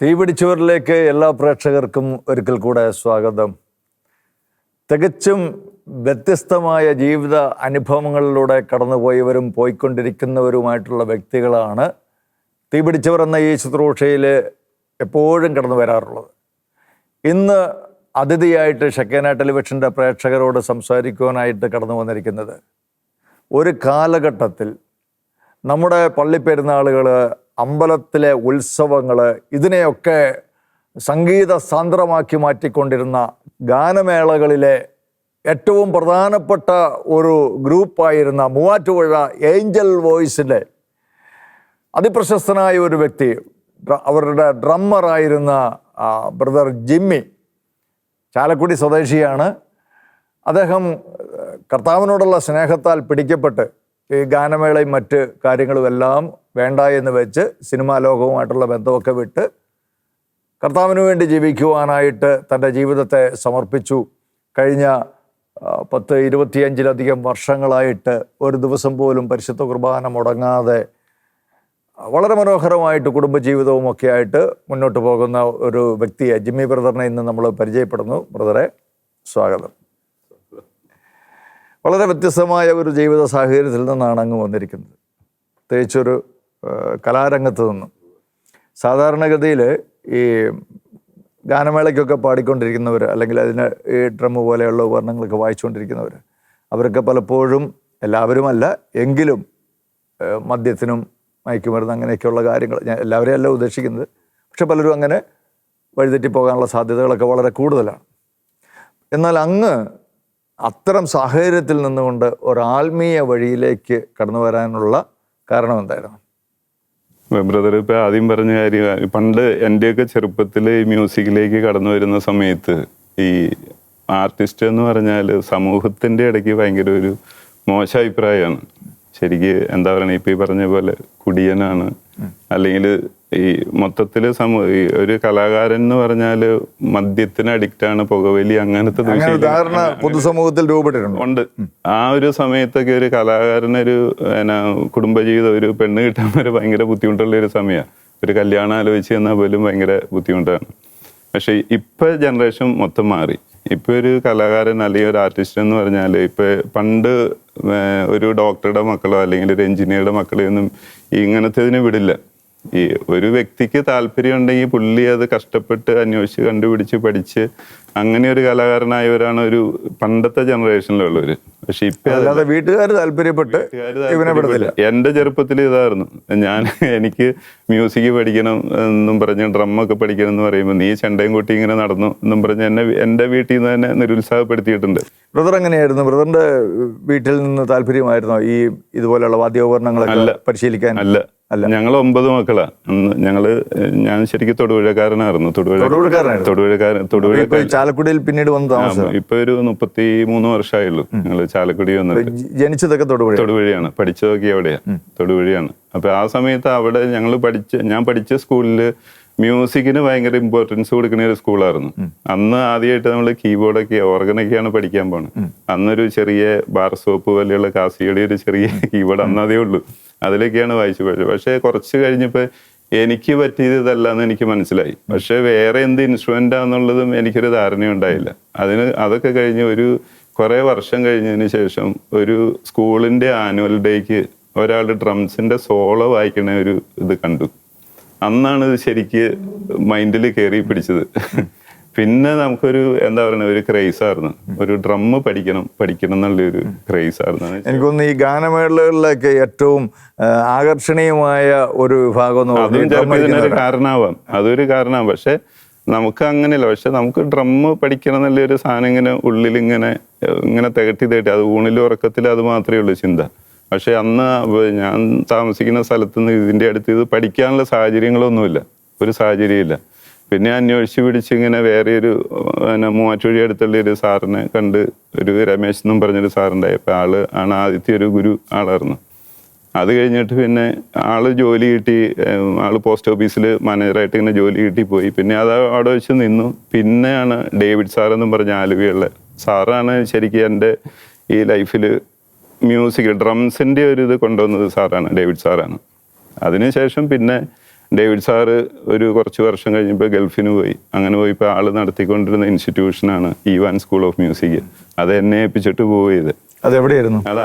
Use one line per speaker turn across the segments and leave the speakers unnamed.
തീപിടിച്ചവരിലേക്ക് എല്ലാ പ്രേക്ഷകർക്കും ഒരിക്കൽ കൂടെ സ്വാഗതം. തികച്ചും വ്യത്യസ്തമായ ജീവിത അനുഭവങ്ങളിലൂടെ കടന്നുപോയവരും പോയിക്കൊണ്ടിരിക്കുന്നവരുമായിട്ടുള്ള വ്യക്തികളാണ് തീപിടിച്ചവർ എന്ന ഈ ശുശ്രൂഷയിൽ എപ്പോഴും കടന്നു വരാറുള്ളത്. ഇന്ന് അതിഥിയായിട്ട് ഷെക്കേന ടെലിവിഷൻ്റെ പ്രേക്ഷകരോട് സംസാരിക്കുവാനായിട്ട് കടന്നു വന്നിരിക്കുന്നത് ഒരു കാലഘട്ടത്തിൽ നമ്മുടെ പള്ളിപ്പെരുന്നാളുകൾ, അമ്പലത്തിലെ ഉത്സവങ്ങൾ, ഇതിനെയൊക്കെ സംഗീത സാന്ദ്രമാക്കി മാറ്റിക്കൊണ്ടിരുന്ന ഗാനമേളകളിലെ ഏറ്റവും പ്രധാനപ്പെട്ട ഒരു ഗ്രൂപ്പായിരുന്ന മൂവാറ്റുപുഴ ഏഞ്ചൽ വോയിസിലെ അതിപ്രശസ്തനായ ഒരു വ്യക്തി, അവരുടെ ഡ്രമ്മറായിരുന്ന ബ്രദർ ജിമ്മി, ചാലക്കുടി സ്വദേശിയാണ്. അദ്ദേഹം കർത്താവിനോടുള്ള സ്നേഹത്താൽ പിടിക്കപ്പെട്ട് ഈ ഗാനമേളയും മറ്റ് കാര്യങ്ങളുമെല്ലാം വേണ്ട എന്ന് വെച്ച് സിനിമാ ലോകവുമായിട്ടുള്ള ബന്ധമൊക്കെ വിട്ട് കർത്താവിന് വേണ്ടി ജീവിക്കുവാനായിട്ട് തൻ്റെ ജീവിതത്തെ സമർപ്പിച്ചു. കഴിഞ്ഞ 10-25 വർഷങ്ങളായിട്ട് ഒരു ദിവസം പോലും പരിശുദ്ധ കുർബാന മുടങ്ങാതെ വളരെ മനോഹരമായിട്ട് കുടുംബജീവിതവും ഒക്കെ ആയിട്ട് മുന്നോട്ട് പോകുന്ന ഒരു വ്യക്തിയെ, ജിമ്മി ബ്രദറിനെ ഇന്ന് നമ്മൾ പരിചയപ്പെടുന്നു. ബ്രദറെ, സ്വാഗതം. വളരെ വ്യത്യസ്തമായ ഒരു ജീവിത സാഹചര്യത്തിൽ നിന്നാണ് അങ്ങ് വന്നിരിക്കുന്നത്, പ്രത്യേകിച്ചൊരു കലാരംഗത്ത് നിന്നും. സാധാരണഗതിയിൽ ഈ ഗാനമേളയ്ക്കൊക്കെ പാടിക്കൊണ്ടിരിക്കുന്നവർ, അല്ലെങ്കിൽ അതിന് ഈ ഡ്രമ്മ് പോലെയുള്ള ഉപകരണങ്ങളൊക്കെ വായിച്ചുകൊണ്ടിരിക്കുന്നവർ, അവരൊക്കെ പലപ്പോഴും, എല്ലാവരുമല്ല എങ്കിലും, മദ്യത്തിനും മയക്കുമരുന്ന് അങ്ങനെയൊക്കെയുള്ള കാര്യങ്ങൾ, ഞാൻ എല്ലാവരെയും അല്ല ഉദ്ദേശിക്കുന്നത്, പക്ഷെ പലരും അങ്ങനെ വഴിതെറ്റിപ്പോകാനുള്ള സാധ്യതകളൊക്കെ വളരെ കൂടുതലാണ്. എന്നാൽ അങ്ങ് അത്തരം സാഹചര്യത്തിൽ നിന്നുകൊണ്ട് ഒരാത്മീയ വഴിയിലേക്ക് കടന്നു വരാനുള്ള കാരണം എന്തായിരുന്നു?
ബ്രദർ ഇപ്പം ആദ്യം പറഞ്ഞ കാര്യം, പണ്ട് എൻ്റെയൊക്കെ ചെറുപ്പത്തിൽ മ്യൂസിക്കിലേക്ക് കടന്നു വരുന്ന സമയത്ത് ഈ ആർട്ടിസ്റ്റ് എന്ന് പറഞ്ഞാൽ സമൂഹത്തിൻ്റെ ഇടയ്ക്ക് ഭയങ്കര ഒരു മോശം അഭിപ്രായമാണ്. ശരിക്ക് എന്താ പറയുക, ഇപ്പം ഈ പറഞ്ഞ പോലെ കുടിയനാണ്, അല്ലെങ്കിൽ ഈ മൊത്തത്തിൽ ഒരു കലാകാരൻ എന്ന് പറഞ്ഞാൽ മദ്യത്തിന് അഡിക്റ്റാണ്, പുകവലി, അങ്ങനത്തെ
പൊതുസമൂഹത്തിൽ രൂപപ്പെട്ടിട്ടുണ്ട്.
ആ ഒരു സമയത്തൊക്കെ ഒരു കലാകാരനൊരു കുടുംബജീവിതം, ഒരു പെണ്ണ് കിട്ടാൻ വരെ ഭയങ്കര ബുദ്ധിമുട്ടുള്ള ഒരു സമയമാണ്. ഒരു കല്യാണം ആലോചിച്ച് എന്നാൽ പോലും ഭയങ്കര ബുദ്ധിമുട്ടാണ്. പക്ഷെ ഇപ്പൊ ജനറേഷൻ മൊത്തം മാറി. ഇപ്പൊ ഒരു കലാകാരൻ അല്ലെങ്കിൽ ഒരു ആർട്ടിസ്റ്റ് എന്ന് പറഞ്ഞാൽ, ഇപ്പൊ പണ്ട് ഒരു ഡോക്ടറുടെ മക്കളോ അല്ലെങ്കിൽ ഒരു എഞ്ചിനീയറുടെ മക്കളെയൊന്നും ഇങ്ങനത്തേതിന് വിടില്ല. ഈ ഒരു വ്യക്തിക്ക് താല്പര്യം ഉണ്ടെങ്കിൽ പുള്ളി അത് കഷ്ടപ്പെട്ട് അന്വേഷിച്ച് കണ്ടുപിടിച്ച് പഠിച്ച് അങ്ങനെ ഒരു കലാകാരനായവരാണ് ഒരു പണ്ടത്തെ ജനറേഷനിലുള്ളവര്. പക്ഷെ ഇപ്പൊ
വീട്ടുകാർ താല്പര്യപ്പെട്ട്
എന്റെ ചെറുപ്പത്തിൽ ഇതായിരുന്നു. എനിക്ക് മ്യൂസിക് പഠിക്കണം എന്നും പറഞ്ഞ് ഡ്രമ്മൊക്കെ പഠിക്കണം എന്ന് പറയുമ്പോൾ നീ ചെണ്ടയും കൊട്ടി ഇങ്ങനെ നടന്നു എന്നും പറഞ്ഞ് എന്റെ വീട്ടിൽ നിന്ന് തന്നെ നിരുത്സാഹപ്പെടുത്തിയിട്ടുണ്ട്.
ബ്രദർ എങ്ങനെയായിരുന്നു? ബ്രദറിന്റെ വീട്ടിൽ നിന്ന് താല്പര്യമായിരുന്നോ ഈ ഇതുപോലെയുള്ള വാദ്യോപകരണങ്ങളൊക്കെ പരിശീലിക്കാൻ?
അല്ല, ഞങ്ങൾ 9 മക്കളാ. ഞാൻ ശരിക്കും തൊടുപുഴക്കാരനായിരുന്നു. തൊടുപുഴക്കാരൻ
ചാലക്കുടിയിൽ പിന്നീട് വന്ന് താമസം.
ഇപ്പൊ ഒരു 33 വർഷമായുള്ളൂ ഞങ്ങള് ചാലക്കുടി വന്നിട്ട്.
ജനിച്ചതൊക്കെ
തൊടുപുഴയാണ്, പഠിച്ചതൊക്കെ അവിടെയാ, തൊടുപുഴയാണ്. അപ്പൊ ആ സമയത്ത് അവിടെ ഞാൻ പഠിച്ച സ്കൂളില് മ്യൂസിക്കിന് ഭയങ്കര ഇമ്പോർട്ടൻസ് കൊടുക്കുന്ന ഒരു സ്കൂളായിരുന്നു. അന്ന് ആദ്യമായിട്ട് നമ്മൾ കീബോർഡൊക്കെ, ഓർഗനൊക്കെയാണ് പഠിക്കാൻ പോണത്. അന്നൊരു ചെറിയ ബാർ സോപ്പ് പോലെയുള്ള കാസിയുടെ ഒരു ചെറിയ കീബോർഡ് അന്നതേ ഉള്ളൂ, അതിലൊക്കെയാണ് വായിച്ചു പഠിച്ചത്. പക്ഷെ കുറച്ച് കഴിഞ്ഞപ്പോൾ എനിക്ക് പറ്റിയത് ഇതല്ലാന്ന് എനിക്ക് മനസ്സിലായി. പക്ഷെ വേറെ എന്ത് ഇൻസ്ട്രുമെന്റാന്നുള്ളതും എനിക്കൊരു ധാരണയുണ്ടായില്ല. അതൊക്കെ കഴിഞ്ഞ് കുറെ വർഷം കഴിഞ്ഞതിന് ശേഷം ഒരു സ്കൂളിന്റെ ആനുവൽ ഡേക്ക് ഒരാൾ ഡ്രംസിന്റെ സോളോ വായിക്കണ ഒരു ഇത് കണ്ടു. അന്നാണ് ഇത് ശരിക്ക് മൈൻഡിൽ കയറി പിടിച്ചത്. പിന്നെ നമുക്കൊരു എന്താ പറയുക, ഒരു ക്രേസ് ആയിരുന്നു, ഒരു ഡ്രമ്മ് പഠിക്കണം എന്നുള്ളൊരു ക്രേസ് ആയിരുന്നു.
എനിക്കൊന്ന് ഈ ഗാനമേളകളിലൊക്കെ ഏറ്റവും ആകർഷണീയമായ ഒരു വിഭാഗം
അതും ചിലപ്പോൾ ഇതിനൊരു കാരണമാവാം, അതൊരു കാരണമാവാം. പക്ഷെ നമുക്ക് അങ്ങനെയല്ല. പക്ഷെ നമുക്ക് ഡ്രമ്മ് പഠിക്കണം എന്നുള്ളൊരു സാധനം ഇങ്ങനെ ഉള്ളിൽ ഇങ്ങനെ തികട്ടി അത് ഊണിലും ഉറക്കത്തിലും അത് മാത്രമേ ഉള്ളൂ ചിന്ത. പക്ഷെ അന്ന് ഞാൻ താമസിക്കുന്ന സ്ഥലത്തുനിന്ന് ഇതിൻ്റെ അടുത്ത് ഇത് പഠിക്കാനുള്ള സാഹചര്യങ്ങളൊന്നുമില്ല, ഒരു സാഹചര്യമില്ല. പിന്നെ അന്വേഷിച്ച് പിടിച്ച് ഇങ്ങനെ വേറെ ഒരു മൂവാറ്റുപുഴ അടുത്തുള്ള ഒരു സാറിനെ കണ്ട്, ഒരു രമേശ് എന്നും പറഞ്ഞൊരു സാറുണ്ടായി. അപ്പോൾ ആണ് ആദ്യത്തെ ഒരു ഗുരു ആളായിരുന്നു. അത് കഴിഞ്ഞിട്ട് പിന്നെ ജോലി കിട്ടി, പോസ്റ്റ് ഓഫീസിൽ മാനേജറായിട്ട് ഇങ്ങനെ ജോലി കിട്ടി പോയി. പിന്നെ അത് അവിടെ വെച്ച് നിന്നു. പിന്നെയാണ് ഡേവിഡ് സാറെന്നും പറഞ്ഞ ആലുവയുള്ള സാറാണ് ശരിക്കും എൻ്റെ ഈ ലൈഫിൽ മ്യൂസിക് ഡ്രംസിൻ്റെ ഒരു ഇത് കൊണ്ടുവന്നത് സാറാണ്, ഡേവിഡ് സാറാണ്. അതിനുശേഷം പിന്നെ ഡേവിഡ് സാറ് ഒരു കുറച്ച് വർഷം കഴിഞ്ഞപ്പോൾ ഗൾഫിന് പോയി. അങ്ങനെ പോയിപ്പോൾ ആള് നടത്തിക്കൊണ്ടിരുന്ന ഇൻസ്റ്റിറ്റ്യൂഷനാണ് ഈവാൻ സ്കൂൾ ഓഫ് മ്യൂസിക്. അത് എന്നെ ഏൽപ്പിച്ചിട്ട് പോയത്.
അതെവിടെയായിരുന്നു?
അത്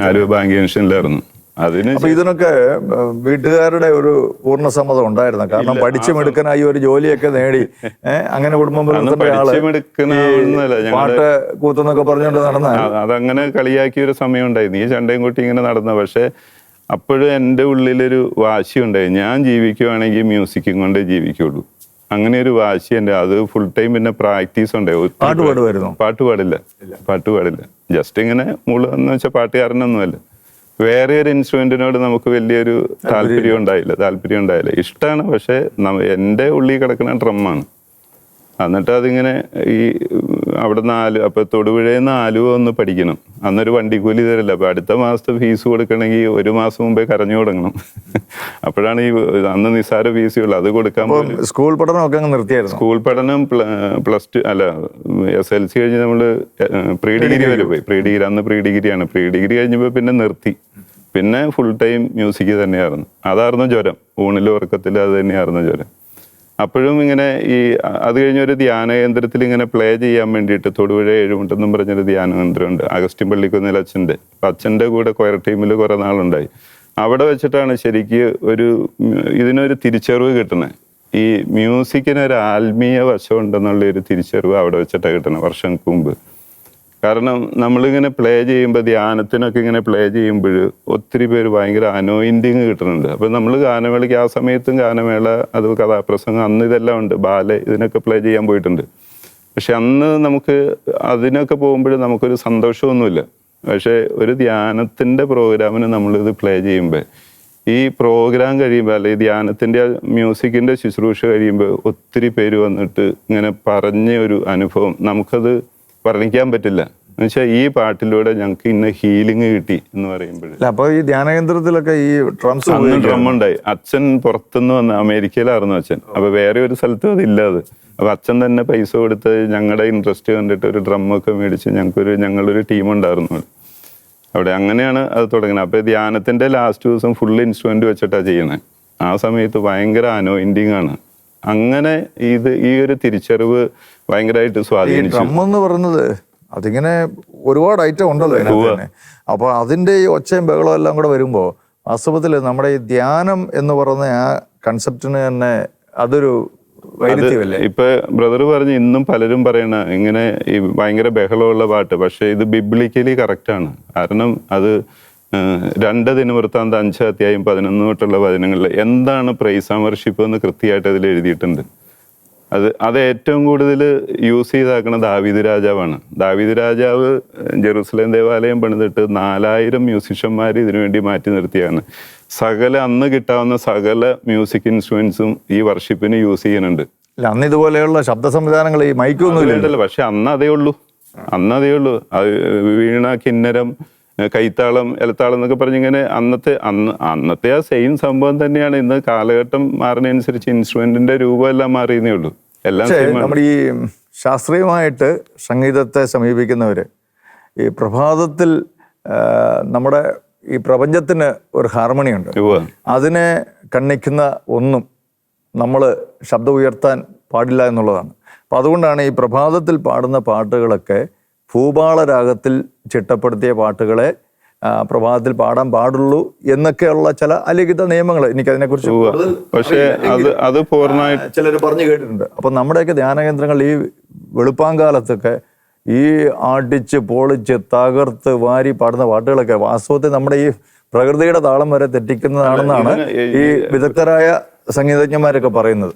ആലുവ ബാങ്ക് ജംഗ്ഷനിലായിരുന്നു.
അപ്പൊ ഇതിനൊക്കെ വീട്ടുകാരുടെ ഒരു പൂർണ്ണ സമ്മതം ഉണ്ടായിരുന്നു? കാരണം പഠിച്ചു മിടുക്കനായി ഒരു ജോലിയൊക്കെ നേടി അങ്ങനെ കുടുംബം പാട്ട് കൂത്തെന്നൊക്കെ പറഞ്ഞുകൊണ്ട് നടന്ന
അതങ്ങനെ കളിയാക്കിയ ഒരു സമയം ഉണ്ടായിരുന്നു. ഈ ചണ്ടയും കൂട്ടി ഇങ്ങനെ നടന്ന. പക്ഷെ അപ്പോഴും എൻ്റെ ഉള്ളിലൊരു വാശി ഉണ്ടായി, ഞാൻ ജീവിക്കുവാണെങ്കിൽ മ്യൂസിക്കും കൊണ്ടേ ജീവിക്കുള്ളൂ. അങ്ങനെ ഒരു വാശി എൻ്റെ. അത് ഫുൾ ടൈം പിന്നെ പ്രാക്ടീസ് ഉണ്ടായി. പാട്ട് പാടില്ല. ജസ്റ്റ് ഇങ്ങനെ എന്ന് വെച്ചാൽ പാട്ടുകാരനൊന്നുമല്ല. വേറെ ഒരു ഇൻസ്ട്രുമെന്റിനോട് നമുക്ക് വലിയൊരു താല്പര്യം ഉണ്ടായില്ല. ഇഷ്ടമാണ്, പക്ഷെ എൻ്റെ ഉള്ളിൽ കിടക്കുന്ന ഡ്രമ്മാണ്. എന്നിട്ട് അതിങ്ങനെ ഈ അവിടെ അപ്പൊ തൊടുപുഴയിൽ നിന്ന് ആലുവ ഒന്ന് പഠിക്കണം. അന്നൊരു വണ്ടിക്കൂലി തരില്ല. അപ്പൊ അടുത്ത മാസത്തെ ഫീസ് കൊടുക്കണമെങ്കിൽ ഒരു മാസം മുമ്പേ കരഞ്ഞു തുടങ്ങണം. അപ്പോഴാണ് അന്ന് നിസ്സാര ഫീസേ ഉള്ളൂ, അത് കൊടുക്കാൻ.
സ്കൂൾ പഠനമൊക്കെ നിർത്തിയായിരുന്നു.
സ്കൂൾ പഠനം +2 അല്ല SLC കഴിഞ്ഞ് നമ്മള് പ്രീ ഡിഗ്രി വരെ പോയി. അന്ന് പ്രീ ഡിഗ്രിയാണ്. പ്രീ ഡിഗ്രി കഴിഞ്ഞപ്പോ പിന്നെ നിർത്തി. പിന്നെ ഫുൾ ടൈം മ്യൂസിക് തന്നെയായിരുന്നു. അതായിരുന്നു ജ്വരം. ഊണിലും ഉറക്കത്തിലും അത് തന്നെയായിരുന്നു ജ്വരം. അപ്പോഴും ഇങ്ങനെ അത് കഴിഞ്ഞൊരു ധ്യാന കേന്ദ്രത്തിൽ ഇങ്ങനെ പ്ലേ ചെയ്യാൻ വേണ്ടിയിട്ട് തൊടുപുഴ ഏഴുമുട്ടെന്നും പറഞ്ഞൊരു ധ്യാന കേന്ദ്രമുണ്ട്, അഗസ്റ്റിൻ പള്ളിക്കുന്നിൽ അച്ഛൻ്റെ. അപ്പം അച്ഛൻ്റെ കൂടെ കൊയർ ടീമിൽ കുറേ നാളുണ്ടായി. അവിടെ വെച്ചിട്ടാണ് ശരിക്ക് ഇതിനൊരു തിരിച്ചറിവ് കിട്ടുന്നത്. ഈ മ്യൂസിക്കിനൊരു ആത്മീയ വശം ഉണ്ടെന്നുള്ള ഒരു തിരിച്ചറിവ് അവിടെ വെച്ചിട്ടാണ് കിട്ടുന്നത് വർഷങ്ങൾക്ക് മുമ്പ്. കാരണം നമ്മളിങ്ങനെ പ്ലേ ചെയ്യുമ്പോൾ, ധ്യാനത്തിനൊക്കെ ഇങ്ങനെ പ്ലേ ചെയ്യുമ്പോൾ ഒത്തിരി പേര് ഭയങ്കര അനോയിൻറ്റിങ് കിട്ടുന്നുണ്ട്. അപ്പം നമ്മൾ ഗാനമേളയ്ക്ക് ആ സമയത്തും ഗാനമേള, അത് കഥാപ്രസംഗം, അന്ന് ഇതെല്ലാം ഉണ്ട്, ബാലെ, ഇതിനൊക്കെ പ്ലേ ചെയ്യാൻ പോയിട്ടുണ്ട്. പക്ഷെ അന്ന് നമുക്ക് അതിനൊക്കെ പോകുമ്പോൾ നമുക്കൊരു സന്തോഷമൊന്നുമില്ല. പക്ഷേ ഒരു ധ്യാനത്തിൻ്റെ പ്രോഗ്രാമിന് നമ്മളിത് പ്ലേ ചെയ്യുമ്പോൾ, ഈ പ്രോഗ്രാം കഴിയുമ്പോൾ, അല്ലെങ്കിൽ ധ്യാനത്തിൻ്റെ മ്യൂസിക്കിൻ്റെ ശുശ്രൂഷ കഴിയുമ്പോൾ ഒത്തിരി പേര് വന്നിട്ട് ഇങ്ങനെ പറഞ്ഞ ഒരു അനുഭവം നമുക്കത് വർണ്ണിക്കാൻ പറ്റില്ല. എന്നുവെച്ചാൽ ഈ പാട്ടിലൂടെ ഞങ്ങൾക്ക് ഇന്ന ഹീലിംഗ് കിട്ടി എന്ന് പറയുമ്പോൾ.
അപ്പൊ ഈ ധ്യാനകേന്ദ്രത്തിലൊക്കെ ഈ
ഡ്രം ഉണ്ടായി. അച്ഛൻ പുറത്തുനിന്ന് വന്ന, അമേരിക്കയിലായിരുന്നു അച്ഛൻ. അപ്പൊ വേറെ ഒരു സ്ഥലത്തും അതില്ലാതെ. അപ്പൊ അച്ഛൻ തന്നെ പൈസ കൊടുത്ത് ഞങ്ങളുടെ ഇൻട്രസ്റ്റ് കണ്ടിട്ട് ഒരു ഡ്രമ്മൊക്കെ മേടിച്ച് ഞങ്ങളൊരു ടീം ഉണ്ടായിരുന്നു അവിടെ. അങ്ങനെയാണ് അത് തുടങ്ങുന്നത്. അപ്പൊ ധ്യാനത്തിന്റെ ലാസ്റ്റ് ദിവസം ഫുൾ ഇൻസ്ട്രുമെന്റ് വെച്ചിട്ടാണ് ചെയ്യണേ. ആ സമയത്ത് ഭയങ്കര അനോയിന്റിങ് ആണ്. അങ്ങനെ ഈ ഒരു തിരിച്ചറിവ് ഭയങ്കരമായിട്ട് സ്വാധീനിച്ചു.
ഡ്രം എന്ന് പറയുന്നത് അതിങ്ങനെ ഒരുപാട് ഐറ്റം ഉണ്ടല്ലോ അതിനകത്ത്. അപ്പൊ അതിന്റെ ഈ ഒച്ചയും ബഹളവും എല്ലാം കൂടെ വരുമ്പോ വാസ്തവത്തിൽ നമ്മുടെ ഈ ധ്യാനം എന്ന് പറയുന്ന ആ കൺസെപ്റ്റിന് തന്നെ അതൊരു വൈരുദ്ധ്യമല്ലേ?
ഇപ്പൊ ബ്രദർ പറഞ്ഞ് ഇന്നും പലരും പറയണ ഇങ്ങനെ ഈ ഭയങ്കര ബഹളമുള്ള പാട്ട്, പക്ഷെ ഇത് ബിബ്ലിക്കലി കറക്റ്റാണ്. കാരണം അത് 2 ദിനവൃത്താന്തം 5:11 തൊട്ടുള്ള വചനങ്ങളിൽ എന്താണ് പ്രൈസ് ആൻഡ് വർഷിപ്പ് എന്ന് കൃത്യമായിട്ട് അതിൽ എഴുതിയിട്ടുണ്ട്. അത് ഏറ്റവും കൂടുതൽ യൂസ് ചെയ്താക്കണ ദാവീദ് രാജാവാണ്. ദാവീദ് രാജാവ് ജെറുസലേം ദേവാലയം പണിതിട്ട് 4000 മ്യൂസിഷ്യന്മാർ ഇതിനു വേണ്ടി മാറ്റി നിർത്തിയാണ്. അന്ന് കിട്ടാവുന്ന സകല മ്യൂസിക് ഇൻസ്ട്രുമെന്റ്സും ഈ വർഷിപ്പിന് യൂസ് ചെയ്യുന്നുണ്ട്.
അന്ന് ഇതുപോലെയുള്ള ശബ്ദ സംവിധാനങ്ങൾ ഈ മൈക്കൊന്നും
ഇല്ലല്ലോ. പക്ഷെ അന്ന് അതേ ഉള്ളൂ. അത് വീണ, കിന്നരം, കൈത്താളം, എലത്താളം എന്നൊക്കെ പറഞ്ഞിങ്ങനെ അന്നത്തെ ആ സെയിം സംഭവം തന്നെയാണ്. ഇന്ന് കാലഘട്ടം മാറുന്നതനുസരിച്ച് ഇൻസ്ട്രുമെന്റിന്റെ രൂപം എല്ലാം മാറിയെന്നേ ഉള്ളൂ. എല്ലാം
നമ്മുടെ ഈ ശാസ്ത്രീയമായിട്ട് സംഗീതത്തെ സമീപിക്കുന്നവര് ഈ പ്രഭാതത്തിൽ നമ്മുടെ ഈ പ്രപഞ്ചത്തിന് ഒരു ഹാർമണി ഉണ്ട്. അതിനെ കണ്ണിക്കുന്ന ഒന്നും നമ്മൾ ശബ്ദം ഉയർത്താൻ പാടില്ല എന്നുള്ളതാണ്. അപ്പം അതുകൊണ്ടാണ് ഈ പ്രഭാതത്തിൽ പാടുന്ന പാട്ടുകളൊക്കെ ഭൂപാളരാഗത്തിൽ ചിട്ടപ്പെടുത്തിയ പാട്ടുകളെ പ്രഭാതത്തിൽ പാടാൻ പാടുള്ളൂ എന്നൊക്കെയുള്ള ചില അലിഖിത നിയമങ്ങൾ എനിക്കതിനെക്കുറിച്ച് ചിലർ പറഞ്ഞു കേട്ടിട്ടുണ്ട്. അപ്പം നമ്മുടെയൊക്കെ ധ്യാനകേന്ദ്രങ്ങൾ ഈ വെളുപ്പാങ്കാലത്തൊക്കെ ഈ ആടിച്ച് പൊളിച്ച് തകർത്ത് വാരി പാടുന്ന പാട്ടുകളൊക്കെ വാസ്തവത്തിൽ നമ്മുടെ ഈ പ്രകൃതിയുടെ താളം വരെ തെറ്റിക്കുന്നതാണെന്നാണ് ഈ വിദഗ്ധരായ സംഗീതജ്ഞന്മാരൊക്കെ പറയുന്നത്.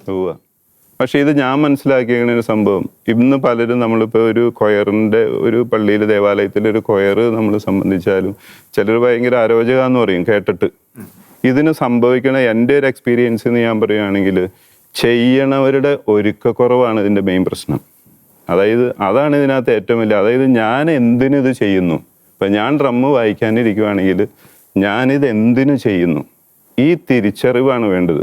പക്ഷെ ഇത് ഞാൻ മനസ്സിലാക്കിയ ഒരു സംഭവം, ഇന്ന് പലരും നമ്മളിപ്പോൾ ഒരു കൊയറിൻ്റെ ഒരു പള്ളിയിൽ ദേവാലയത്തിലൊരു കൊയർ നമ്മൾ സംബന്ധിച്ചാലും ചിലർ ഭയങ്കര അരോചകാന്ന് പറയും കേട്ടിട്ട്. ഇതിന് സംഭവിക്കണ എൻ്റെ ഒരു എക്സ്പീരിയൻസ് എന്ന് ഞാൻ പറയുകയാണെങ്കിൽ ചെയ്യണവരുടെ ഒരുക്കക്കുറവാണ് ഇതിൻ്റെ മെയിൻ പ്രശ്നം. അതാണ് ഇതിനകത്ത് ഏറ്റവും വലിയ. ഞാൻ എന്തിനിത് ചെയ്യുന്നു? ഇപ്പം ഞാൻ ഡ്രമ്മ് വായിക്കാനിരിക്കുവാണെങ്കിൽ ഞാനിത് എന്തിനു ചെയ്യുന്നു? ഈ തിരിച്ചറിവാണ് വേണ്ടത്.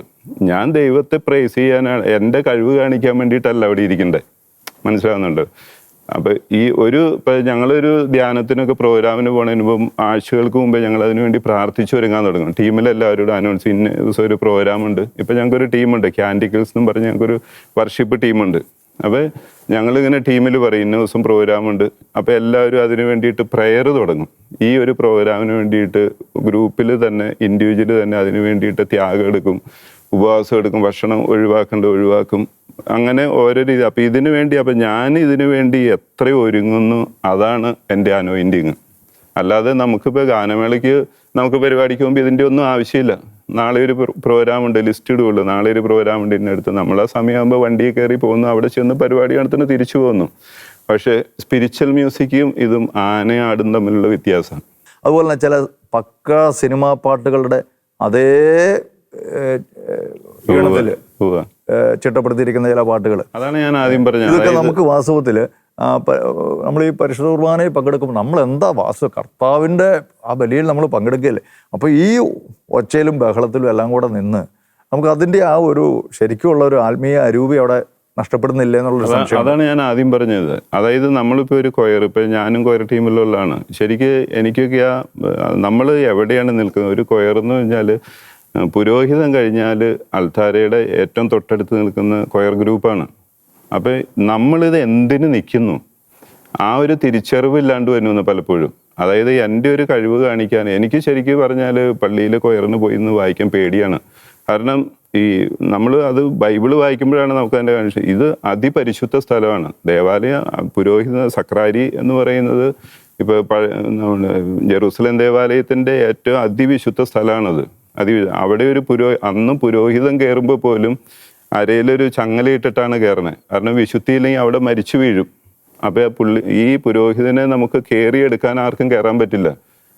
ഞാൻ ദൈവത്തെ പ്രൈസ് ചെയ്യാനാണ്, എൻ്റെ കഴിവ് കാണിക്കാൻ വേണ്ടിയിട്ടല്ല അവിടെ ഇരിക്കണ്ടേ. മനസ്സിലാവുന്നുണ്ട്? അപ്പൊ ഈ ഇപ്പൊ ഞങ്ങളൊരു ധ്യാനത്തിനൊക്കെ പ്രോഗ്രാമിന് പോണതിന് മുമ്പ് ആഴ്ചകൾക്ക് മുമ്പേ ഞങ്ങൾ അതിനു വേണ്ടി പ്രാർത്ഥിച്ചു ഒരുങ്ങാൻ തുടങ്ങും. ടീമിലെല്ലാവരോടും അനൗൺസ് ഇന്ന ദിവസം ഒരു പ്രോഗ്രാം ഉണ്ട്. ഇപ്പൊ ഞങ്ങൾക്കൊരു ടീമുണ്ട്, ക്യാൻഡിക്കിൾസ് എന്നും പറഞ്ഞ് ഞങ്ങൾക്കൊരു വർഷിപ്പ് ടീമുണ്ട്. അപ്പൊ ഞങ്ങളിങ്ങനെ ടീമിൽ പറയും ഇന്ന ദിവസം പ്രോഗ്രാം ഉണ്ട്. അപ്പൊ എല്ലാവരും അതിന് വേണ്ടിയിട്ട് പ്രെയർ തുടങ്ങും. ഈ ഒരു പ്രോഗ്രാമിന് വേണ്ടിയിട്ട് ഗ്രൂപ്പിൽ തന്നെ ഇൻഡിവിജ്വൽ തന്നെ അതിന് വേണ്ടിയിട്ട് ത്യാഗം എടുക്കും, ഉപവാസം എടുക്കും, ഭക്ഷണം ഒഴിവാക്കും. അങ്ങനെ ഓരോ രീതി. അപ്പൊ ഇതിനു വേണ്ടി ഞാൻ ഇതിനു വേണ്ടി എത്ര ഒരുങ്ങുന്നു, അതാണ് എൻ്റെ അനോയിന്റിങ്. അല്ലാതെ നമുക്കിപ്പോൾ ഗാനമേളയ്ക്ക് നമുക്ക് പരിപാടിക്ക് പോകുമ്പോൾ ഇതിൻ്റെ ഒന്നും ആവശ്യമില്ല. നാളെ ഒരു പ്രോഗ്രാം ഉണ്ട്, ലിസ്റ്റ് ഇടുകയുള്ളൂ. നാളെ ഒരു പ്രോഗ്രാം ഉണ്ട് ഇന്നടുത്ത്. നമ്മൾ ആ സമയമാകുമ്പോൾ വണ്ടിയിൽ കയറി പോകുന്നു, അവിടെ ചെന്ന് പരിപാടി നടത്തുന്നു, തിരിച്ചു പോകുന്നു. പക്ഷേ സ്പിരിച്വൽ മ്യൂസിക്കും ഇതും ആനയാടും തമ്മിലുള്ള വ്യത്യാസം.
അതുപോലെ തന്നെ ചില പക്ക സിനിമാ പാട്ടുകളുടെ അതേ ഈണത്തിൽ ചിട്ടപ്പെടുത്തിയിരിക്കുന്ന ചില പാട്ടുകൾ,
അതാണ് ഞാൻ ആദ്യം പറഞ്ഞത്.
ഇതൊക്കെ നമുക്ക് വാസ്തവത്തിൽ നമ്മൾ ഈ പരിശുദ്ധ കുർബാനയിൽ പങ്കെടുക്കുമ്പോൾ നമ്മൾ എന്താ കർത്താവിൻ്റെ ആ ബലിയിൽ നമ്മൾ പങ്കെടുക്കുകയല്ലേ. അപ്പോൾ ഈ ഒച്ചയിലും ബഹളത്തിലും എല്ലാം കൂടെ നിന്ന് നമുക്ക് അതിൻ്റെ ആ ഒരു ശരിക്കുമുള്ള ഒരു ആത്മീയ അരൂപി അവിടെ നഷ്ടപ്പെടുന്നില്ല എന്നുള്ളൊരു സംശയം.
അതാണ് ഞാൻ ആദ്യം പറഞ്ഞത്. അതായത് നമ്മളിപ്പോൾ ഒരു കൊയർ, ഇപ്പം ഞാനും കൊയർ ടീമിലുള്ളതാണ്. ശരിക്ക് എനിക്കൊക്കെ നമ്മൾ എവിടെയാണ് നിൽക്കുന്നത്? ഒരു കൊയർ എന്ന് പറഞ്ഞാൽ പുരോഹിതൻ കഴിഞ്ഞാൽ അൾത്താരയുടെ ഏറ്റവും തൊട്ടടുത്ത് നിൽക്കുന്ന കൊയർ ഗ്രൂപ്പാണ്. അപ്പം നമ്മളിത് എന്തിന് നിൽക്കുന്നു, ആ ഒരു തിരിച്ചറിവില്ലാണ്ട് വരുന്നു പലപ്പോഴും. അതായത് എൻ്റെ ഒരു കഴിവ് കാണിക്കാൻ എനിക്ക് ശരിക്കും പറഞ്ഞാൽ പള്ളിയിൽ കൊയറിന് പോയി നിന്ന് വായിക്കാൻ പേടിയാണ്. കാരണം നമ്മൾ അത് ബൈബിള് വായിക്കുമ്പോഴാണ് നമുക്ക് അതിൻ്റെ കാണിച്ചത്. ഇത് അതിപരിശുദ്ധ സ്ഥലമാണ്. ദേവാലയ പുരോഹിത സക്രാരി എന്ന് പറയുന്നത് ഇപ്പോൾ ജെറൂസലേം ദേവാലയത്തിൻ്റെ ഏറ്റവും അതിവിശുദ്ധ സ്ഥലമാണത്. അവിടെ ഒരു അന്ന് പുരോഹിതൻ കയറുമ്പോൾ പോലും അരയിലൊരു ചങ്ങലയിട്ടിട്ടാണ് കയറുന്നത്. കാരണം വിശുദ്ധിയില്ലെങ്കിൽ അവിടെ മരിച്ചു വീഴും. അപ്പോൾ ഈ പുരോഹിതനെ നമുക്ക് കയറിയെടുക്കാൻ ആർക്കും കയറാൻ പറ്റില്ല.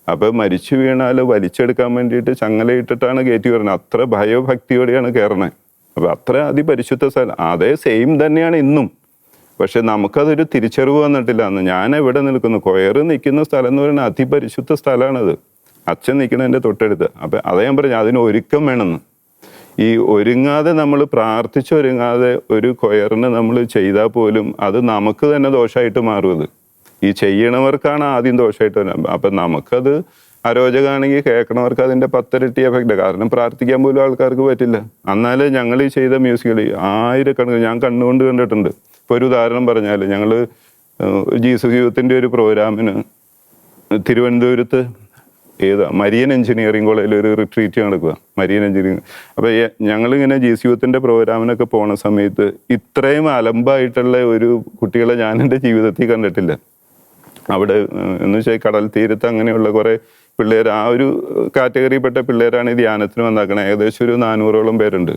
അപ്പോൾ മരിച്ചു വീണാൽ വലിച്ചെടുക്കാൻ വേണ്ടിയിട്ട് ചങ്ങലയിട്ടിട്ടാണ് കയറ്റി വരുന്നത്. അത്ര ഭയഭക്തിയോടെയാണ് കയറണത്. അപ്പോൾ അത്ര അതിപരിശുദ്ധ സ്ഥലം. അതേ സെയിം തന്നെയാണ് ഇന്നും. പക്ഷെ നമുക്കതൊരു തിരിച്ചറിവ് വന്നിട്ടില്ല. അന്ന് ഞാൻ എവിടെ നിൽക്കുന്നു, കൊയറ് നിൽക്കുന്ന സ്ഥലം എന്ന് പറയുന്നത് അതിപരിശുദ്ധ സ്ഥലമാണത്. അച്ഛൻ നിൽക്കണതിൻ്റെ തൊട്ടടുത്ത്. അപ്പം അതേ ഞാൻ പറഞ്ഞു, അതിന് ഒരുക്കം വേണമെന്ന്. ഈ ഒരുങ്ങാതെ നമ്മൾ പ്രാർത്ഥിച്ചൊരുങ്ങാതെ ഒരു കൊയറിന് നമ്മൾ ചെയ്താൽ പോലും അത് നമുക്ക് തന്നെ ദോഷമായിട്ട് മാറും. ഈ ചെയ്യണവർക്കാണ് ആദ്യം ദോഷമായിട്ട് വരുന്നത്. അപ്പം നമുക്കത് അരോചകമാണെങ്കിൽ കേൾക്കണവർക്ക് അതിൻ്റെ 10 ഇരട്ടി എഫക്റ്റ്. കാരണം പ്രാർത്ഥിക്കാൻ പോലും ആൾക്കാർക്ക് പറ്റില്ല. എന്നാലും ഞങ്ങൾ ഈ ചെയ്ത മ്യൂസിക്കുകൾ ആയിരക്കണക്കിന് ഞാൻ കണ്ണുകൊണ്ട് കണ്ടിട്ടുണ്ട്. ഇപ്പോൾ ഒരു ഉദാഹരണം പറഞ്ഞാൽ, ഞങ്ങൾ ജീസസ് യൂത്തിൻ്റെ ഒരു പ്രോഗ്രാമിന് തിരുവനന്തപുരത്ത് മരിയൻ എഞ്ചിനീയറിംഗ് കോളേജിൽ ഒരു റിട്രീറ്റ് നടക്കുക. Marian engineering. അപ്പോൾ ഞങ്ങളിങ്ങനെ ജീസസ് യൂത്തിൻ്റെ പ്രോഗ്രാമിനൊക്കെ പോണ സമയത്ത് ഇത്രയും അലമ്പായിട്ടുള്ള ഒരു കുട്ടികളെ ഞാൻ എൻ്റെ ജീവിതത്തിൽ കണ്ടിട്ടില്ല. അവിടെ എന്ന് വെച്ചാൽ കടൽ തീരത്ത് അങ്ങനെയുള്ള കുറേ പിള്ളേർ, ആ ഒരു കാറ്റഗറിയിൽപ്പെട്ട പിള്ളേരാണ് ഈ ധ്യാനത്തിന് വന്നേക്കണേ. ഏകദേശം ഒരു 400ഓളം പേരുണ്ട്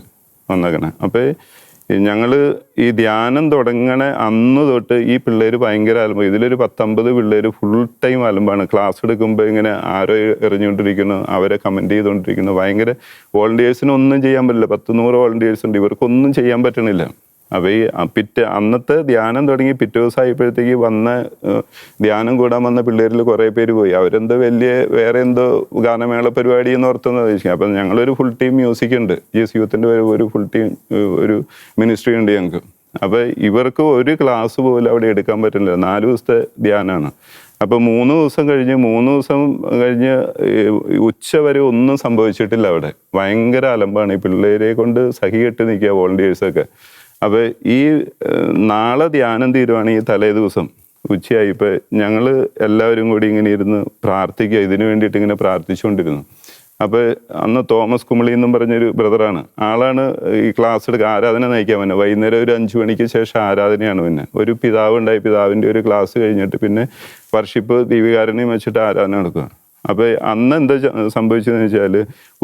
വന്നേക്കണേ. അപ്പോൾ ഞങ്ങൾ ഈ ധ്യാനം തുടങ്ങണ അന്ന് തൊട്ട് ഈ പിള്ളേർ ഭയങ്കര അലമ്പ്. ഇതിലൊരു 10-50 പിള്ളേർ ഫുൾ ടൈം അലമ്പാണ്. ക്ലാസ് എടുക്കുമ്പോൾ ഇങ്ങനെ ആരോ എറിഞ്ഞുകൊണ്ടിരിക്കുന്നു, അവരെ കമൻറ്റ് ചെയ്തുകൊണ്ടിരിക്കുന്നു. ഭയങ്കര വോളണ്ടിയേഴ്സിനൊന്നും ചെയ്യാൻ പറ്റില്ല. 100-100 വോളണ്ടിയേഴ്സ് ഉണ്ട്, ഇവർക്കൊന്നും ചെയ്യാൻ പറ്റണില്ല. അപ്പോൾ ഈ അന്നത്തെ ധ്യാനം തുടങ്ങി പിറ്റേ ദിവസം ആയപ്പോഴത്തേക്ക് ധ്യാനം കൂടാൻ വന്ന പിള്ളേരിൽ കുറേ പേര് പോയി. അവരെന്തോ വേറെ എന്തോ ഗാനമേള പരിപാടി എന്ന് ഓർത്തുന്നത് ചോദിക്കും. അപ്പം ഞങ്ങളൊരു ഫുൾ ടീം മ്യൂസിക് ഉണ്ട്, ജീസസ് യൂത്തിൻ്റെ ഒരു ഫുൾ ടീം ഒരു മിനിസ്ട്രി ഉണ്ട് ഞങ്ങൾക്ക്. അപ്പോൾ ഇവർക്ക് ഒരു ക്ലാസ് പോലും അവിടെ എടുക്കാൻ പറ്റില്ല. 4 ദിവസത്തെ ധ്യാനമാണ്. അപ്പോൾ 3 ദിവസം കഴിഞ്ഞ് ഉച്ച വരെ ഒന്നും സംഭവിച്ചിട്ടില്ല അവിടെ. ഭയങ്കര അലമ്പാണ്. ഈ പിള്ളേരെ കൊണ്ട് സഹികെട്ട് നിൽക്കുക വോളണ്ടിയേഴ്സൊക്കെ. അപ്പോൾ ഈ നാളെ ധ്യാനം തീരുവാണെങ്കിൽ തലേ ദിവസം ഉച്ചയായി. ഇപ്പോൾ ഞങ്ങൾ എല്ലാവരും കൂടി ഇങ്ങനെ ഇരുന്ന് പ്രാർത്ഥിക്കുക, ഇതിനു വേണ്ടിയിട്ട് ഇങ്ങനെ പ്രാർത്ഥിച്ചുകൊണ്ടിരുന്നു. അപ്പോൾ അന്ന് തോമസ് കുമളി എന്നും പറഞ്ഞൊരു ബ്രദറാണ്. ആളാണ് ഈ ക്ലാസ് എടുക്കുക, ആരാധന നയിക്കാൻ പറ്റുന്നത്. വൈകുന്നേരം ഒരു 5 മണിക്ക് ശേഷം ആരാധനയാണ്. പിന്നെ ഒരു പിതാവ് ഉണ്ടായി, പിതാവിൻ്റെ ഒരു ക്ലാസ് കഴിഞ്ഞിട്ട് പിന്നെ വർഷിപ്പ് ദീപികാരുണ്യം വെച്ചിട്ട് ആരാധന നടക്കുക. അപ്പോൾ അന്ന് എന്താ സംഭവിച്ചതെന്ന് വെച്ചാൽ,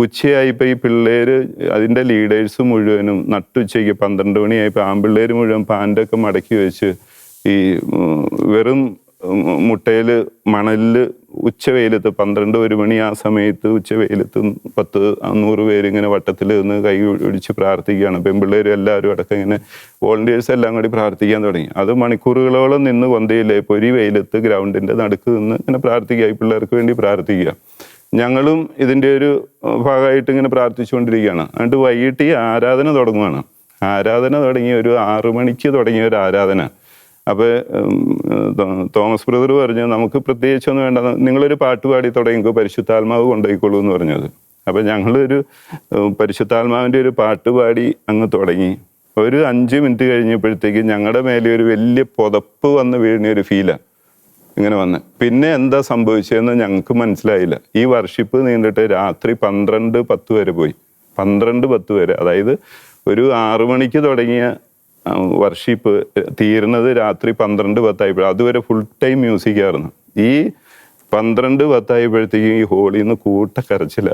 ഉച്ചയായിപ്പോൾ ഈ പിള്ളേർ അതിൻ്റെ ലീഡേഴ്സ് മുഴുവനും നട്ടുച്ചയ്ക്ക് 12 മണിയായപ്പോൾ ആൺപിള്ളേർ മുഴുവൻ പാൻ്റൊക്കെ മടക്കി വെച്ച് ഈ വെറും മുട്ടയിൽ മണലിൽ ഉച്ചവെയിലത്ത് 12-1 മണി ആ സമയത്ത് ഉച്ചവെയിലത്ത് 10-100 പേര് ഇങ്ങനെ വട്ടത്തിൽ നിന്ന് കൈ ഒടിച്ച് പ്രാർത്ഥിക്കുകയാണ്. പെൺപിള്ളേരും എല്ലാവരും അടക്കം ഇങ്ങനെ വോളണ്ടിയേഴ്സ് എല്ലാം കൂടി പ്രാർത്ഥിക്കാൻ തുടങ്ങി. അത് മണിക്കൂറുകളോളം നിന്ന് കൊന്തയില്ലേ പൊരി വെയിലത്ത് ഗ്രൗണ്ടിൻ്റെ നടുക്ക് നിന്ന് ഇങ്ങനെ പ്രാർത്ഥിക്കുക, ഈ പിള്ളേർക്ക് വേണ്ടി പ്രാർത്ഥിക്കുക. ഞങ്ങളും ഇതിൻ്റെ ഒരു ഭാഗമായിട്ട് ഇങ്ങനെ പ്രാർത്ഥിച്ചുകൊണ്ടിരിക്കുകയാണ്. എന്നിട്ട് വൈകിട്ട് ഈ ആരാധന തുടങ്ങുകയാണ്. ആരാധന തുടങ്ങി ഒരു 6 മണിക്ക് തുടങ്ങിയ ഒരു ആരാധന. അപ്പോൾ തോമസ് ബ്രദർ പറഞ്ഞു നമുക്ക് പ്രത്യേകിച്ചൊന്നും വേണ്ട, നിങ്ങളൊരു പാട്ട് പാടി തുടങ്ങിക്കോ, പരിശുദ്ധാത്മാവ് കൊണ്ടുപോയിക്കോളൂ എന്ന് പറഞ്ഞത്. അപ്പം ഞങ്ങളൊരു പരിശുദ്ധാത്മാവിൻ്റെ ഒരു പാട്ട് പാടി അങ്ങ് തുടങ്ങി. ഒരു 5 മിനിറ്റ് കഴിഞ്ഞപ്പോഴത്തേക്ക് ഞങ്ങളുടെ മേലെ ഒരു വലിയ പുതപ്പ് വന്ന് വീഴുന്ന ഒരു ഫീലാണ് ഇങ്ങനെ വന്ന്. പിന്നെ എന്താ സംഭവിച്ചതെന്ന് ഞങ്ങൾക്ക് മനസ്സിലായില്ല. ഈ വർഷിപ്പ് നീണ്ടിട്ട് രാത്രി 12:10 വരെ പോയി. 12:10 വരെ, അതായത് ഒരു 6 മണിക്ക് തുടങ്ങിയ വർഷിപ്പ് തീർന്നത് രാത്രി 12:10 ആയപ്പോഴും. അതുവരെ ഫുൾ ടൈം മ്യൂസിക് ആയിരുന്നു. ഈ 12:10 ആയപ്പോഴത്തേക്കും ഈ ഹോളിൽ നിന്ന് കൂട്ടക്കരച്ചില്ല.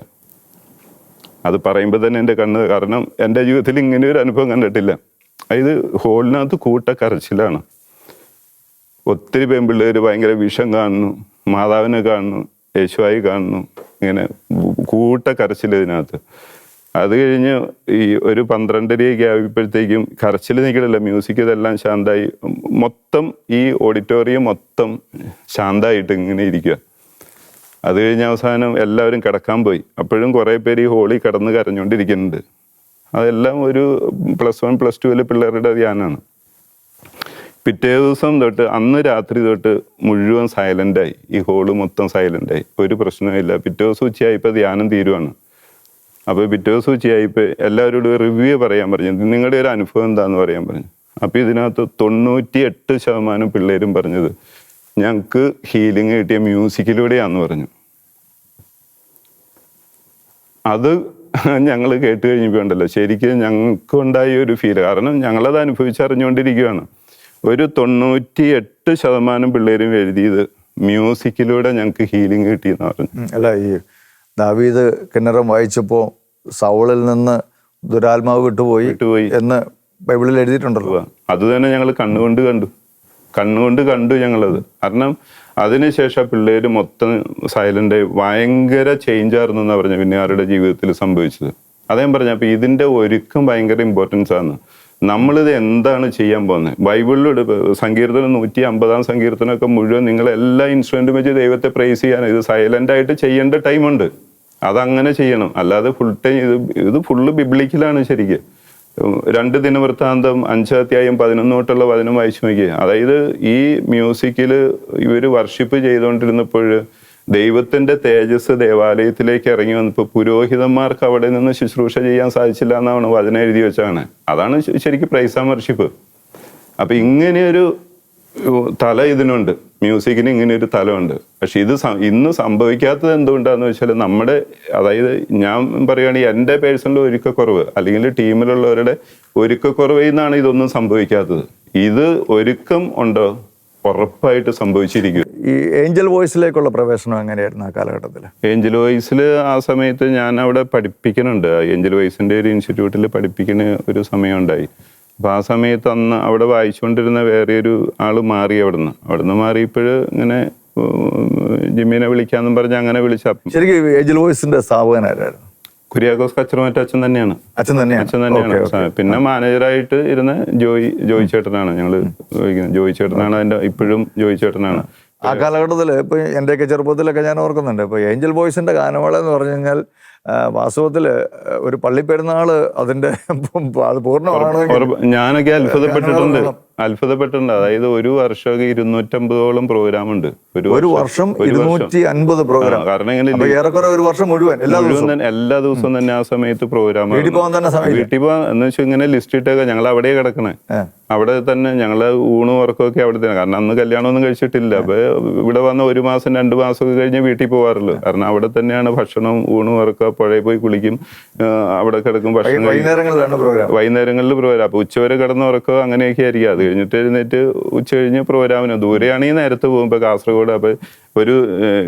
അത് പറയുമ്പോൾ തന്നെ എൻ്റെ കണ്ണ്, കാരണം എൻ്റെ ജീവിതത്തിൽ ഇങ്ങനെ ഒരു അനുഭവം കണ്ടിട്ടില്ല. അതായത് ഹോളിനകത്ത് കൂട്ടക്കരച്ചിലാണ്. ഒത്തിരി പെൺപിള്ളേർ ഭയങ്കര വിഷം കാണുന്നു, മാതാവിനെ കാണുന്നു, യേശുവായി കാണുന്നു, ഇങ്ങനെ കൂട്ടക്കരച്ചിൽ ഇതിനകത്ത്. അത് കഴിഞ്ഞ് ഈ ഒരു 12:30 ആയപ്പോഴത്തേക്കും കരച്ചിൽ നിൽക്കണില്ല, മ്യൂസിക് ഇതെല്ലാം ശാന്തമായി. മൊത്തം ഈ ഓഡിറ്റോറിയം മൊത്തം ശാന്തമായിട്ട് ഇങ്ങനെ ഇരിക്കുക. അത് കഴിഞ്ഞ് അവസാനം എല്ലാവരും കിടക്കാൻ പോയി. അപ്പോഴും കുറേ പേര് ഈ ഹോളിൽ കിടന്ന് കരഞ്ഞുകൊണ്ടിരിക്കുന്നുണ്ട്. അതെല്ലാം ഒരു +1 +2 പിള്ളേരുടെ ധ്യാനമാണ്. പിറ്റേ ദിവസം തൊട്ട്, അന്ന് രാത്രി തൊട്ട് മുഴുവൻ സൈലൻ്റായി. ഈ ഹോള് മൊത്തം സൈലൻ്റായി, ഒരു പ്രശ്നമില്ല. പിറ്റേ ദിവസം ഉച്ചയായിപ്പോൾ ധ്യാനം തീരുവാണ്. അപ്പോൾ പിറ്റേ ദിവസം ഉച്ചയായിപ്പോൾ എല്ലാവരോടും റിവ്യൂ പറയാൻ പറഞ്ഞു, നിങ്ങളുടെ ഒരു അനുഭവം എന്താണെന്ന് പറയാൻ പറഞ്ഞു. അപ്പോൾ ഇതിനകത്ത് 98% പിള്ളേരും പറഞ്ഞത് ഞങ്ങൾക്ക് ഹീലിംഗ് കിട്ടിയ മ്യൂസിക്കിലൂടെയാണെന്ന് പറഞ്ഞു. അത് ഞങ്ങൾ കേട്ട് കഴിഞ്ഞപ്പോൾ ഉണ്ടല്ലോ, ശരിക്കും ഞങ്ങൾക്കുണ്ടായ ഒരു ഫീൽ. കാരണം ഞങ്ങളത് അനുഭവിച്ചറിഞ്ഞുകൊണ്ടിരിക്കുകയാണ്. ഒരു 98% പിള്ളേരും എഴുതിയത് മ്യൂസിക്കിലൂടെ ഞങ്ങൾക്ക് ഹീലിംഗ് കിട്ടിയെന്ന് പറഞ്ഞു.
അല്ല, ഈ ദാവീദ് കിന്നരം വായിച്ചപ്പോൾ സൗളിൽ നിന്ന് ദുരാത്മാവ് വിട്ടുപോയി എന്ന് ബൈബിളിൽ എഴുതിയിട്ടുണ്ടല്ലോ.
അത് തന്നെ ഞങ്ങൾ കണ്ണുകൊണ്ട് കണ്ടു ഞങ്ങളത്. കാരണം അതിനുശേഷം പിള്ളേർ മൊത്തം സൈലൻ്റായി, ഭയങ്കര ചേഞ്ച് ആയിരുന്നു എന്നാണ് പറഞ്ഞത് പിന്നെ അവരുടെ ജീവിതത്തിൽ സംഭവിച്ചത്. അതേ പറഞ്ഞ. അപ്പം ഇതിൻ്റെ ഒരുക്കം ഭയങ്കര ഇമ്പോർട്ടൻസ് ആണ്. നമ്മളിത് എന്താണ് ചെയ്യാൻ പോകുന്നത്? ബൈബിളിലൂടെ സങ്കീർത്തനം 150-ാം സങ്കീർത്തനമൊക്കെ മുഴുവൻ നിങ്ങൾ എല്ലാ ഇൻസ്ട്രുമെൻറ്റും വെച്ച് ദൈവത്തെ പ്രൈസ് ചെയ്യാൻ. ഇത് സൈലൻ്റായിട്ട് ചെയ്യേണ്ട ടൈമുണ്ട്, അതങ്ങനെ ചെയ്യണം. അല്ലാതെ ഫുൾ ടൈം ഇത് ഫുള്ള് ബിബ്ലിക്കലാണ് ശരിക്കും. 2 ദിനവൃത്താന്തം 5-ാം അധ്യായം 11 തൊട്ടുള്ള വചനം വായിച്ചു നോക്കിയേ. അതായത് ഈ മ്യൂസിക്കിൽ ഇവർ വർഷിപ്പ് ചെയ്തുകൊണ്ടിരുന്നപ്പോൾ ദൈവത്തിൻ്റെ തേജസ് ദേവാലയത്തിലേക്ക് ഇറങ്ങി വന്നപ്പോൾ പുരോഹിതന്മാർക്ക് അവിടെ നിന്ന് ശുശ്രൂഷ ചെയ്യാൻ സാധിച്ചില്ല എന്നാണ് വചനം എഴുതി വെച്ചാണ്. അതാണ് ശരിക്കും പ്രൈസ് ആൻഡ് വർഷിപ്പ്. അപ്പം ഇങ്ങനെയൊരു തല ഇതിനുണ്ട്, മ്യൂസിക്കിന് ഇങ്ങനെയൊരു തലമുണ്ട്. പക്ഷെ ഇത് ഇന്ന് സംഭവിക്കാത്തത് എന്തുകൊണ്ടാന്ന് വെച്ചാൽ നമ്മുടെ, അതായത് ഞാൻ പറയുകയാണെങ്കിൽ എൻ്റെ പേഴ്സണൽ ഒരുക്കക്കുറവ്, അല്ലെങ്കിൽ ടീമിലുള്ളവരുടെ ഒരുക്കക്കുറവിൽ നിന്നാണ് ഇതൊന്നും സംഭവിക്കാത്തത്. ഇത് ഒരുക്കം ഉണ്ടോ, ഉറപ്പായിട്ട് സംഭവിച്ചിരിക്കും.
ഈ ഏഞ്ചൽ വോയിസിലേക്കുള്ള പ്രവേശനം എങ്ങനെയായിരുന്നു ആ കാലഘട്ടത്തിൽ?
ഏഞ്ചൽ വോയിസിൽ ആ സമയത്ത് ഞാൻ അവിടെ പഠിപ്പിക്കുന്നുണ്ട്. ഏഞ്ചൽ വോയിസിൻ്റെ ഒരു ഇൻസ്റ്റിറ്റ്യൂട്ടിൽ പഠിപ്പിക്കുന്ന ഒരു സമയം ഉണ്ടായി. അപ്പം ആ സമയത്ത് അന്ന് അവിടെ വായിച്ചുകൊണ്ടിരുന്ന വേറെ ഒരു ആൾ മാറി. അവിടുന്ന് മാറിയപ്പോൾ ഇങ്ങനെ ജിമ്മിനെ വിളിക്കാന്നും പറഞ്ഞ് അങ്ങനെ വിളിച്ച.
ശരിക്കും ഏഞ്ചൽ വോയിസിന്റെ സ്ഥാപകനായിരുന്നു
കുര്യാക്കോസ് കച്ചറമറ്റ അച്ഛൻ തന്നെയാണ്.
അച്ഛൻ തന്നെയാണ്.
പിന്നെ മാനേജറായിട്ട് ഇരുന്ന ജോയി ചേട്ടനാണ്. ഞങ്ങൾ ജോയി ചേട്ടനാണ് അതിൻ്റെ, ഇപ്പോഴും ജോയി ചേട്ടനാണ്.
ആ കാലഘട്ടത്തിൽ ഇപ്പൊ എന്റെയൊക്കെ ചെറുപ്പത്തിലൊക്കെ ഞാൻ ഓർക്കുന്നുണ്ട്. ഇപ്പൊ ഏഞ്ചൽ വോയിസിന്റെ ഗാനമേള എന്ന് പറഞ്ഞു കഴിഞ്ഞാൽ വാസ്തവത്തിൽ ഒരു പള്ളിപ്പെരുന്നാള് അതിന്റെ അത് പൂർണ്ണമാണെങ്കിൽ
ഞാനൊക്കെ അത്ഭുതപ്പെട്ടിട്ടുണ്ട്. അതായത് ഒരു വർഷം 250ഓളം പ്രോഗ്രാം ഉണ്ട്. ഒരു വർഷം
250 പ്രോഗ്രാം.
കാരണം ഇങ്ങനെ
ഏറെക്കുറെ ഒരു വർഷം മുഴുവൻ
എല്ലാ ദിവസവും തന്നെ ആ സമയത്ത് പ്രോഗ്രാം. വീട്ടിൽ പോകാൻ എന്ന് വെച്ചാൽ ഇങ്ങനെ ലിസ്റ്റ് ഇട്ടൊക്കെ ഞങ്ങൾ അവിടെ കിടക്കണേ. അവിടെ തന്നെ ഞങ്ങള് ഊണും ഉറക്കമൊക്കെ അവിടെ തന്നെ. കാരണം അന്ന് കല്യാണമൊന്നും കഴിച്ചിട്ടില്ല. അപ്പൊ ഇവിടെ വന്ന 1 മാസം 2 മാസമൊക്കെ കഴിഞ്ഞ് വീട്ടിൽ പോകാറുള്ളൂ. കാരണം അവിടെ തന്നെയാണ് ഭക്ഷണം, ഊണും ഉറക്കം. പുഴയിൽ പോയി കുളിക്കും, അവിടെ കിടക്കും, ഭക്ഷണം വൈകുന്നേരങ്ങളിൽ പ്രോഗ്രാം. അപ്പൊ ഉച്ചവരെ കിടന്ന് ഉറക്കം അങ്ങനെയൊക്കെ ആയിരിക്കും. അത് കഴിഞ്ഞിട്ട് എഴുന്നേറ്റ് ഉച്ച കഴിഞ്ഞ് പ്രോഗ്രാമിന് ദൂരെയാണെങ്കിൽ നേരത്തെ പോകും. ഇപ്പൊ കാസർഗോഡ്, അപ്പൊ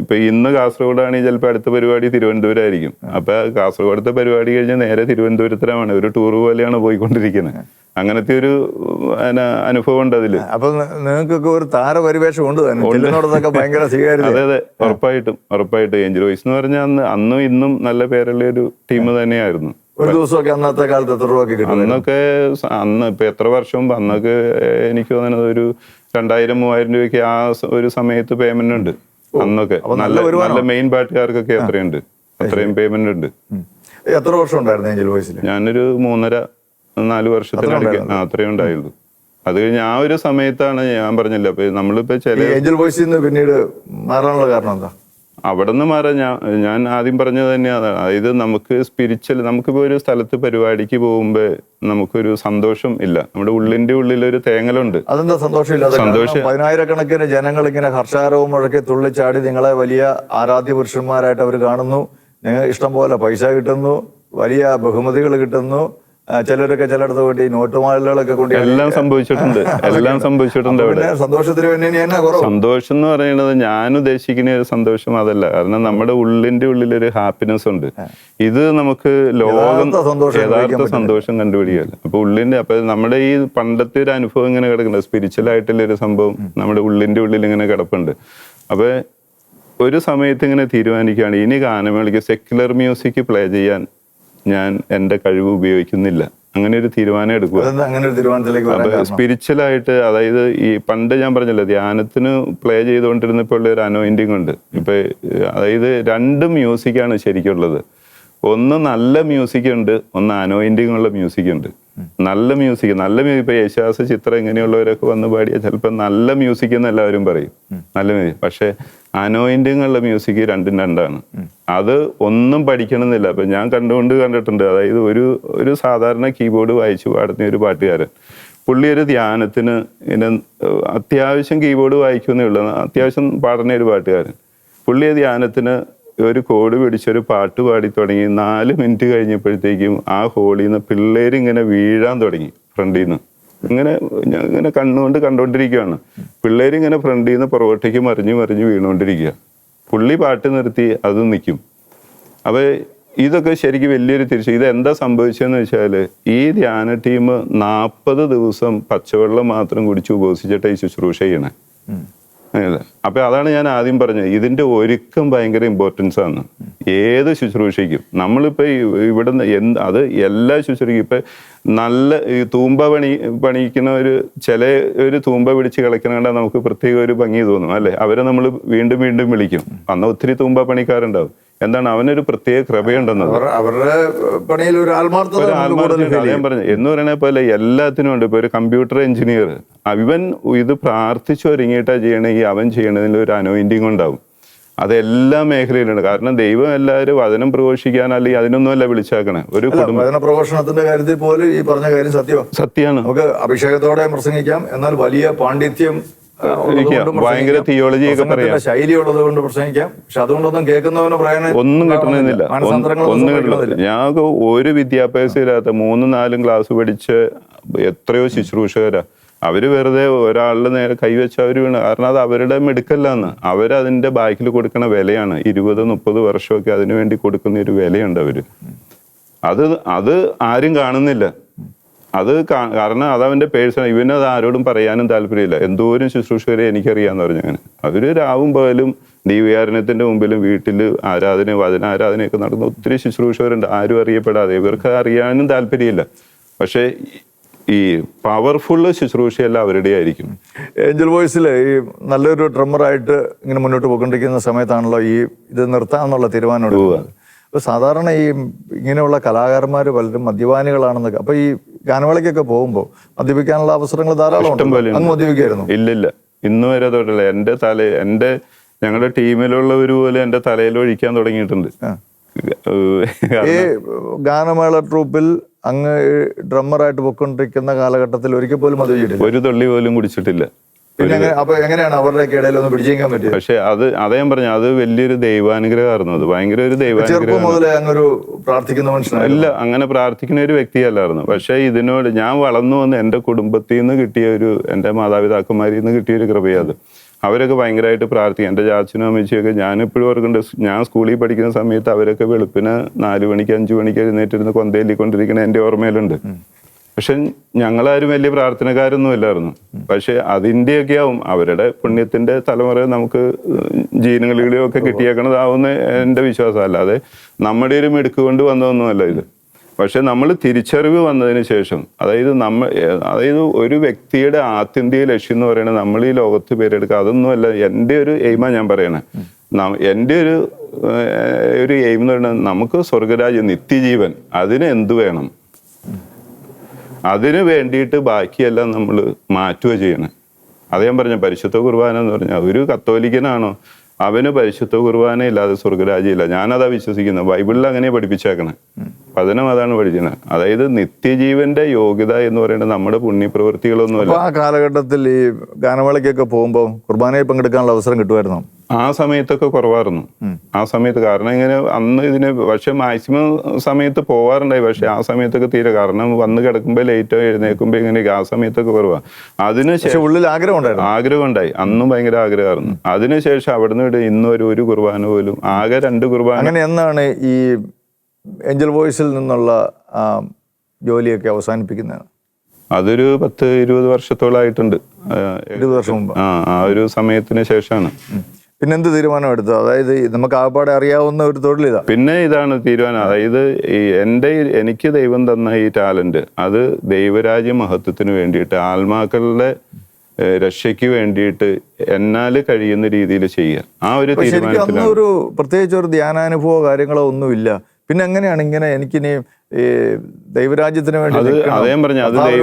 ഇപ്പൊ ഇന്ന് കാസർഗോഡാണെങ്കിൽ ചിലപ്പോൾ അടുത്ത പരിപാടി തിരുവനന്തപുരം ആയിരിക്കും. അപ്പൊ കാസർഗോഡത്തെ പരിപാടി കഴിഞ്ഞ് നേരെ തിരുവനന്തപുരത്തിലാണ്. ഒരു ടൂർ പോലെയാണ് പോയിക്കൊണ്ടിരിക്കുന്നത്. അങ്ങനത്തെ ഒരു അനുഭവം ഉണ്ട് അതില്.
അപ്പൊ നിങ്ങൾക്കൊക്കെ ഒരു താരപരിവേഷം ഉണ്ട് ഭയങ്കര സ്വീകാര്യത.
അതെ, ഉറപ്പായിട്ടും ഏഞ്ചൽ വോയിസ് എന്ന് പറഞ്ഞാൽ അന്നും ഇന്നും നല്ല പേരുള്ള ഒരു ടീം തന്നെയായിരുന്നു.
ഒരു ദിവസമൊക്കെ അന്നത്തെ കാലത്ത് എത്ര രൂപ കിട്ടും?
അന്ന് ഇപ്പൊ എത്ര വർഷം മുമ്പ്, അന്നൊക്കെ എനിക്ക് തോന്നുന്നത് ഒരു 2000-3000 രൂപയ്ക്ക് ആ ഒരു സമയത്ത് പേയ്മെന്റ് ഉണ്ട്. അന്നൊക്കെ നല്ല മെയിൻ പാട്ടുകാർക്കൊക്കെ എത്രയുണ്ട്, അത്രയും പേയ്മെന്റ് ഉണ്ട്.
എത്ര വർഷം ഉണ്ടായിരുന്നു ഏഞ്ചൽ വോയിസിൽ?
ഞാനൊരു 3.5-4 വർഷത്തിനിടയ്ക്ക് അത്രയും ഉണ്ടായുള്ളൂ. അത് കഴിഞ്ഞ് ആ ഒരു സമയത്താണ് ഞാൻ പറഞ്ഞില്ല, അപ്പൊ നമ്മളിപ്പോ ചില
ഏഞ്ചൽ വോയിസിൽ നിന്ന് പിന്നീട് മാറാനുള്ള കാരണം എന്താ?
അവിടെ നിന്ന് മാറാൻ ഞാൻ ആദ്യം പറഞ്ഞത് തന്നെയാണ്. അതായത് നമുക്ക് സ്പിരിച്വൽ, നമുക്കിപ്പോൾ ഒരു സ്ഥലത്ത് പരിപാടിക്ക് പോകുമ്പോൾ നമുക്കൊരു സന്തോഷം ഇല്ല, നമ്മുടെ ഉള്ളിന്റെ ഉള്ളിലൊരു തേങ്ങലുണ്ട്.
അതെന്താ സന്തോഷമില്ലാതെ?
സന്തോഷം.
10,000-കണക്കിന് ജനങ്ങൾ ഇങ്ങനെ ഹർഷാരവും മുഴക്കി തുള്ളിച്ചാടി നിങ്ങളെ വലിയ ആരാധ്യ പുരുഷന്മാരായിട്ട് അവർ കാണുന്നു, നിങ്ങൾ ഇഷ്ടം പോലെ പൈസ കിട്ടുന്നു, വലിയ ബഹുമതികൾ കിട്ടുന്നു, ചിലരൊക്കെ ചിലയിടത്ത് വേണ്ടി നോട്ടുമാലകളൊക്കെ കൊണ്ട്
എല്ലാം സംഭവിച്ചിട്ടുണ്ട്, എല്ലാം സംഭവിച്ചിട്ടുണ്ട്. അവിടെ
സന്തോഷത്തിന് വേണ്ടി എന്നാ കുറവ്?
സന്തോഷം എന്ന് പറയുന്നത് ഞാൻ ഉദ്ദേശിക്കുന്ന ഒരു സന്തോഷം അതല്ല. കാരണം നമ്മുടെ ഉള്ളിന്റെ ഉള്ളിലൊരു ഹാപ്പിനെസ് ഉണ്ട്. ഇത് നമുക്ക് ലോകം യഥാർത്ഥ സന്തോഷം കണ്ടുപിടിക്കല്ല. അപ്പൊ അപ്പൊ നമ്മുടെ ഈ പണ്ടത്തെ ഒരു അനുഭവം ഇങ്ങനെ കിടക്കുന്നുണ്ട്, സ്പിരിച്വൽ ആയിട്ടുള്ള ഒരു സംഭവം നമ്മുടെ ഉള്ളിന്റെ ഉള്ളിൽ ഇങ്ങനെ കിടപ്പുണ്ട്. അപ്പൊ ഒരു സമയത്ത് ഇങ്ങനെ തീരുമാനിക്കുകയാണ്, ഇനി ഗാനമേളയ്ക്ക് സെക്യുലർ മ്യൂസിക് പ്ലേ ചെയ്യാൻ ഞാൻ എൻ്റെ കഴിവ് ഉപയോഗിക്കുന്നില്ല. അങ്ങനെ ഒരു തീരുമാനം എടുക്കുക. അപ്പൊ സ്പിരിച്വൽ ആയിട്ട്, അതായത് ഈ പണ്ട് ഞാൻ പറഞ്ഞല്ലോ ധ്യാനത്തിന് പ്ലേ ചെയ്തുകൊണ്ടിരുന്നപ്പോൾ ഉള്ള ഒരു അനോയിന്റിങ് ഉണ്ട്. ഇപ്പൊ അതായത് 2 മ്യൂസിക്കാണ് ശരിക്കുള്ളത്. ഒന്ന് നല്ല മ്യൂസിക് ഉണ്ട്, ഒന്ന് അനോയിന്റിങ് ഉള്ള മ്യൂസിക് ഉണ്ട്. നല്ല മ്യൂസിക് ഇപ്പൊ യേശുദാസ്, ചിത്ര ഇങ്ങനെയുള്ളവരൊക്കെ വന്ന് പാടിയാൽ ചിലപ്പോൾ നല്ല മ്യൂസിക് എന്ന് എല്ലാവരും പറയും, നല്ല മ്യൂസിക്. പക്ഷെ അനോയിന്റിങ് ഉള്ള മ്യൂസിക് രണ്ടും രണ്ടാണ്. അത് ഒന്നും പഠിക്കണമെന്നില്ല. അപ്പൊ ഞാൻ കണ്ടിട്ടുണ്ട്, അതായത് ഒരു സാധാരണ കീബോർഡ് വായിച്ചു പാടുന്ന ഒരു പാട്ടുകാരൻ, പുള്ളി ഒരു ധ്യാനത്തിന് ഇങ്ങനെ അത്യാവശ്യം കീബോർഡ് വായിക്കുന്നേ ഉള്ളൂ, അത്യാവശ്യം പാടുന്ന ഒരു പാട്ടുകാരൻ. പുള്ളി ധ്യാനത്തിന് ഒരു കോഡ് പിടിച്ചൊരു പാട്ട് പാടി തുടങ്ങി. 4 മിനിറ്റ് കഴിഞ്ഞപ്പോഴത്തേക്കും ആ ഹോളിൽ നിന്ന് പിള്ളേരിങ്ങനെ വീഴാൻ തുടങ്ങി ഫ്രണ്ടിൽ നിന്ന്. ഇങ്ങനെ കണ്ണുകൊണ്ട് കണ്ടോണ്ടിരിക്കുകയാണ്. പിള്ളേരിങ്ങനെ ഫ്രണ്ടിൽ നിന്ന് പുറകോട്ടേക്ക് മറിഞ്ഞ് വീണുകൊണ്ടിരിക്കുക. പുള്ളി പാട്ട് നിർത്തി, അത് നിൽക്കും. അപ്പൊ ഇതൊക്കെ ശരിക്കും വലിയൊരു ഇത് എന്താ സംഭവിച്ചതെന്ന് വെച്ചാല്, ഈ ധ്യാന ടീം 40 ദിവസം പച്ചവെള്ളം മാത്രം കുടിച്ച് ഉപവസിച്ചിട്ട് ഈ ശുശ്രൂഷ ചെയ്യണേ. അപ്പൊ അതാണ് ഞാൻ ആദ്യം പറഞ്ഞത്, ഇതിന്റെ ഒരുക്കം ഭയങ്കര ഇമ്പോർട്ടൻസ് ആണ് ഏത് ശുശ്രൂഷയ്ക്കും. നമ്മളിപ്പോ ഇവിടെ അത് എല്ലാ ശുശ്രൂഷയ്ക്കും ഇപ്പൊ നല്ല ഈ തൂമ്പ പണിക്കുന്ന ഒരു തൂമ്പ പിടിച്ച് കളിക്കണ നമുക്ക് പ്രത്യേക ഒരു ഭംഗി തോന്നും അല്ലെ. അവരെ നമ്മൾ വീണ്ടും വീണ്ടും വിളിക്കും. അന്ന് ഒത്തിരി തൂമ്പ പണിക്കാരുണ്ടാവും. എന്താണ്, അവനൊരു പ്രത്യേക കൃപയുണ്ടെന്നത്,
അവരുടെ പണിയിൽ ഒരു ആത്മാർത്ഥത.
ഞാൻ പറഞ്ഞു എന്ന് പറയണ പോലെ എല്ലാത്തിനും ഉണ്ട്. ഇപ്പൊ ഒരു കമ്പ്യൂട്ടർ എഞ്ചിനീയർ, അവൻ ഇത് പ്രാർത്ഥിച്ചൊരുങ്ങിയിട്ടാ ചെയ്യണമെങ്കിൽ അവൻ ചെയ്യണതിൽ ഒരു അനോയിന്റിങ് ഉണ്ടാവും. അതെല്ലാ മേഖലയിലുണ്ട്. കാരണം ദൈവം എല്ലാവരും വചനം പ്രഘോഷിക്കാൻ അല്ലെങ്കിൽ അതിനൊന്നും അല്ല വിളിച്ചാക്കണേ. ഒരു
വചന പ്രഘോഷണത്തിന്റെ കാര്യത്തിൽ പോലും ഈ പറഞ്ഞ കാര്യം സത്യമാണ്. നമുക്ക് അഭിഷേകത്തോടെ പ്രസംഗിക്കാം, എന്നാൽ വലിയ പാണ്ഡിത്യം,
ഭയങ്കര തിയോളജി ഒക്കെ പറയാം,
ശൈലി ഉള്ളത് കൊണ്ട് പ്രസംഗിക്കാം. പക്ഷെ അതുകൊണ്ടൊന്നും കേൾക്കുന്നവന്
ഒന്നും കിട്ടണമെന്നില്ല. ഞാൻ ഒരു വിദ്യാഭ്യാസം ഇല്ലാത്ത 3-4 ക്ലാസ് പഠിച്ച എത്രയോ ശുശ്രൂഷകരാ. അവര് വെറുതെ ഒരാളുടെ നേരെ കൈവച്ച അവര് വീണ്. കാരണം അത് അവരുടെ മെടുക്കല്ലാന്ന്, അവരതിന്റെ ബാക്കിൽ കൊടുക്കണ വിലയാണ്. 20-30 വർഷമൊക്കെ അതിനു വേണ്ടി കൊടുക്കുന്ന ഒരു വിലയുണ്ട് അവര്. അത് ആരും കാണുന്നില്ല. കാരണം അതവന്റെ പേഴ്സണൽ, ഇവനത് ആരോടും പറയാനും താല്പര്യമില്ല. എന്തോരം ശുശ്രൂഷകരെ എനിക്കറിയാന്ന് പറഞ്ഞു. അങ്ങനെ അവര് രാവും പകലും ദൈവയാരണത്തിന്റെ മുമ്പിലും വീട്ടിൽ വചനാരാധനയൊക്കെ നടന്ന ഒത്തിരി ശുശ്രൂഷകരുണ്ട്, ആരും അറിയപ്പെടാതെ. ഇവർക്ക് അറിയാനും താല്പര്യമില്ല. പക്ഷെ ഈ പവർഫുള്ള് ശുശ്രൂഷയെല്ലാം അവരുടെ ആയിരിക്കും.
ഏഞ്ചൽ വോയിസിൽ ഈ നല്ലൊരു ഡ്രമ്മറായിട്ട് ഇങ്ങനെ മുന്നോട്ട് പോയിക്കൊണ്ടിരിക്കുന്ന സമയത്താണല്ലോ ഇത് നിർത്താമെന്നുള്ള തീരുമാനം എടുക്കുന്നത്. അപ്പോൾ സാധാരണ ഈ ഇങ്ങനെയുള്ള കലാകാരന്മാർ പലരും മദ്യപാനികളാണെന്നൊക്കെ. അപ്പോൾ ഈ ഗാനമേളയ്ക്കൊക്കെ പോകുമ്പോൾ മദ്യപിക്കാനുള്ള അവസരങ്ങൾ ധാരാളം അങ്ങ് മദ്യപിക്കായിരുന്നു?
ഇല്ലില്ല, ഇന്ന് വരെ തൊട്ടില്ല. എൻ്റെ ഞങ്ങളുടെ ടീമിലുള്ളവർ പോലെ എൻ്റെ തലയിൽ ഒഴിക്കാൻ തുടങ്ങിയിട്ടുണ്ട്.
ഈ ഗാനമേള ട്രൂപ്പിൽ അങ്ങ് ഡ്രമ്മറായിട്ട് പോയിക്കൊണ്ടിരിക്കുന്ന കാലഘട്ടത്തിൽ ഒരിക്കൽ പോലും മദ്യപിച്ചിട്ടില്ല?
ഒരു തുള്ളി പോലും കുടിച്ചിട്ടില്ല.
അപ്പൊ എങ്ങനെയാണ് അവരുടെ ഇടയിൽ ഒന്ന് പിടിച്ചേക്കാൻ പറ്റിയത്?
പക്ഷെ അതേ ഞാൻ പറഞ്ഞു, അത് വലിയൊരു ദൈവാനുഗ്രഹമായിരുന്നു. അത് ഭയങ്കര ഒരു ദൈവാനുഗ്രഹം.
പ്രാർത്ഥിക്കുന്ന മനുഷ്യനാണ്?
ഇല്ല, അങ്ങനെ പ്രാർത്ഥിക്കുന്ന ഒരു വ്യക്തിയല്ലായിരുന്നു. പക്ഷെ ഇതിനോട് ഞാൻ വളർന്നു വന്ന് എൻ്റെ കുടുംബത്തിൽ നിന്ന് കിട്ടിയ എൻ്റെ മാതാപിതാക്കന്മാരിൽ നിന്ന് കിട്ടിയ ഒരു കൃപയത്. അവരൊക്കെ ഭയങ്കരമായിട്ട് പ്രാർത്ഥിക്കും. എൻ്റെ ചാച്ചനും അമ്മച്ചിയൊക്കെ ഞാനിപ്പോഴും ഓർക്കുന്നുണ്ട്, ഞാൻ സ്കൂളിൽ പഠിക്കുന്ന സമയത്ത് അവരൊക്കെ വെളുപ്പിന് 4 മണിക്ക് 5 മണിക്ക് എഴുന്നേറ്റിരുന്ന് കൊന്തേലിക്കൊണ്ടിരിക്കണ എൻ്റെ ഓർമ്മയിലുണ്ട്. പക്ഷെ ഞങ്ങളാരും വലിയ പ്രാർത്ഥനക്കാരൊന്നും ഇല്ലായിരുന്നു. പക്ഷെ അതിൻ്റെയൊക്കെ ആവും അവരുടെ പുണ്യത്തിന്റെ തലമുറ നമുക്ക് ജീനുകളിലൊക്കെ കിട്ടിയേക്കണതാവുന്ന എൻ്റെ വിശ്വാസം. അല്ലാതെ നമ്മുടെ ഒരു മിടുക്ക് കൊണ്ട് വന്നതൊന്നുമല്ല ഇത്. പക്ഷെ നമ്മൾ തിരിച്ചറിവ് വന്നതിന് ശേഷം, അതായത് ഒരു വ്യക്തിയുടെ ആത്യന്തിക ലക്ഷ്യം എന്ന് പറയുന്നത് നമ്മൾ ഈ ലോകത്ത് പേരെടുക്കുക, അതൊന്നുമല്ല എൻ്റെ ഒരു എയിമാ ഞാൻ പറയണേ. എൻ്റെ ഒരു എയിം എന്ന് പറയുന്നത് നമുക്ക് സ്വർഗരാജ്യം, നിത്യജീവൻ, അതിന് എന്ത് വേണം? അതിന് വേണ്ടിയിട്ട് ബാക്കിയെല്ലാം നമ്മൾ മാറ്റുക ചെയ്യണം. അത് ഞാൻ പറഞ്ഞ പരിശുദ്ധ കുർബാന എന്ന് പറഞ്ഞാൽ ഒരു കത്തോലിക്കനാണോ അവന് പരിശുദ്ധ കുർബാന ഇല്ലാതെ സ്വർഗരാജ്യമില്ല. ഞാനതാ വിശ്വസിക്കുന്നത്. ബൈബിളിൽ അങ്ങനെ പഠിപ്പിച്ചേക്കണേ. വചനം അതാണ് പഠിക്കുന്നത്. അതായത് നിത്യജീവന്റെ യോഗ്യത എന്ന് പറയുന്നത് നമ്മുടെ പുണ്യപ്രവൃത്തികളൊന്നുമല്ല.
ആ കാലഘട്ടത്തിൽ ഈ ഗാനമേളയ്ക്കൊക്കെ പോകുമ്പോൾ കുർബാനയിൽ പങ്കെടുക്കാനുള്ള അവസരം കിട്ടുമായിരുന്നു?
ആ സമയത്തൊക്കെ കുറവായിരുന്നു. ആ സമയത്ത് കാരണം ഇങ്ങനെ അന്ന് ഇതിന് പക്ഷെ മാക്സിമം സമയത്ത് പോവാറുണ്ടായി. പക്ഷെ ആ സമയത്തൊക്കെ തീരെ, കാരണം വന്ന് കിടക്കുമ്പോൾ ലേറ്റോ എഴുന്നേൽക്കുമ്പോൾ ഇങ്ങനെയൊക്കെ ആ സമയത്തൊക്കെ കുറവാണ്. അതിനുശേഷം
ഉള്ളിൽ ആഗ്രഹം
ഉണ്ടായി. അന്നും ഭയങ്കര ആഗ്രഹമായിരുന്നു. അതിനുശേഷം അവിടുന്ന് ഇന്നും ഒരു കുർബാന പോലും, ആകെ 2 കുർബാന.
അങ്ങനെ എന്നാണ് ഈ ഏഞ്ചൽ വോയിസിൽ നിന്നുള്ള ജോലിയൊക്കെ അവസാനിപ്പിക്കുന്നത്?
അതൊരു 10-20 വർഷത്തോളായിട്ടുണ്ട്.
20 വർഷം മുമ്പ്.
ആ ഒരു സമയത്തിന് ശേഷമാണ്.
പിന്നെന്ത് തീരുമാനം എടുത്തു? അതായത് നമുക്ക് ആപ്പാടെ അറിയാവുന്ന ഒരു തൊഴിലിതാ.
പിന്നെ ഇതാണ് തീരുമാനം. അതായത് എനിക്ക് ദൈവം തന്ന ഈ ടാലന്റ് അത് ദൈവരാജ്യ മഹത്വത്തിന് വേണ്ടിയിട്ട്, ആത്മാക്കളുടെ രക്ഷയ്ക്ക് വേണ്ടിയിട്ട് എന്നാല് കഴിയുന്ന രീതിയിൽ ചെയ്യുക. ആ ഒരു തീരുമാനത്തിലാണ്.
ഒരു പ്രത്യേകിച്ച് ഒരു ധ്യാനാനുഭവമോ കാര്യങ്ങളോ ഒന്നുമില്ല. പിന്നെ എങ്ങനെയാണ് ഇങ്ങനെ എനിക്കിനി ഈ ദൈവരാജ്യത്തിന് വേണ്ടി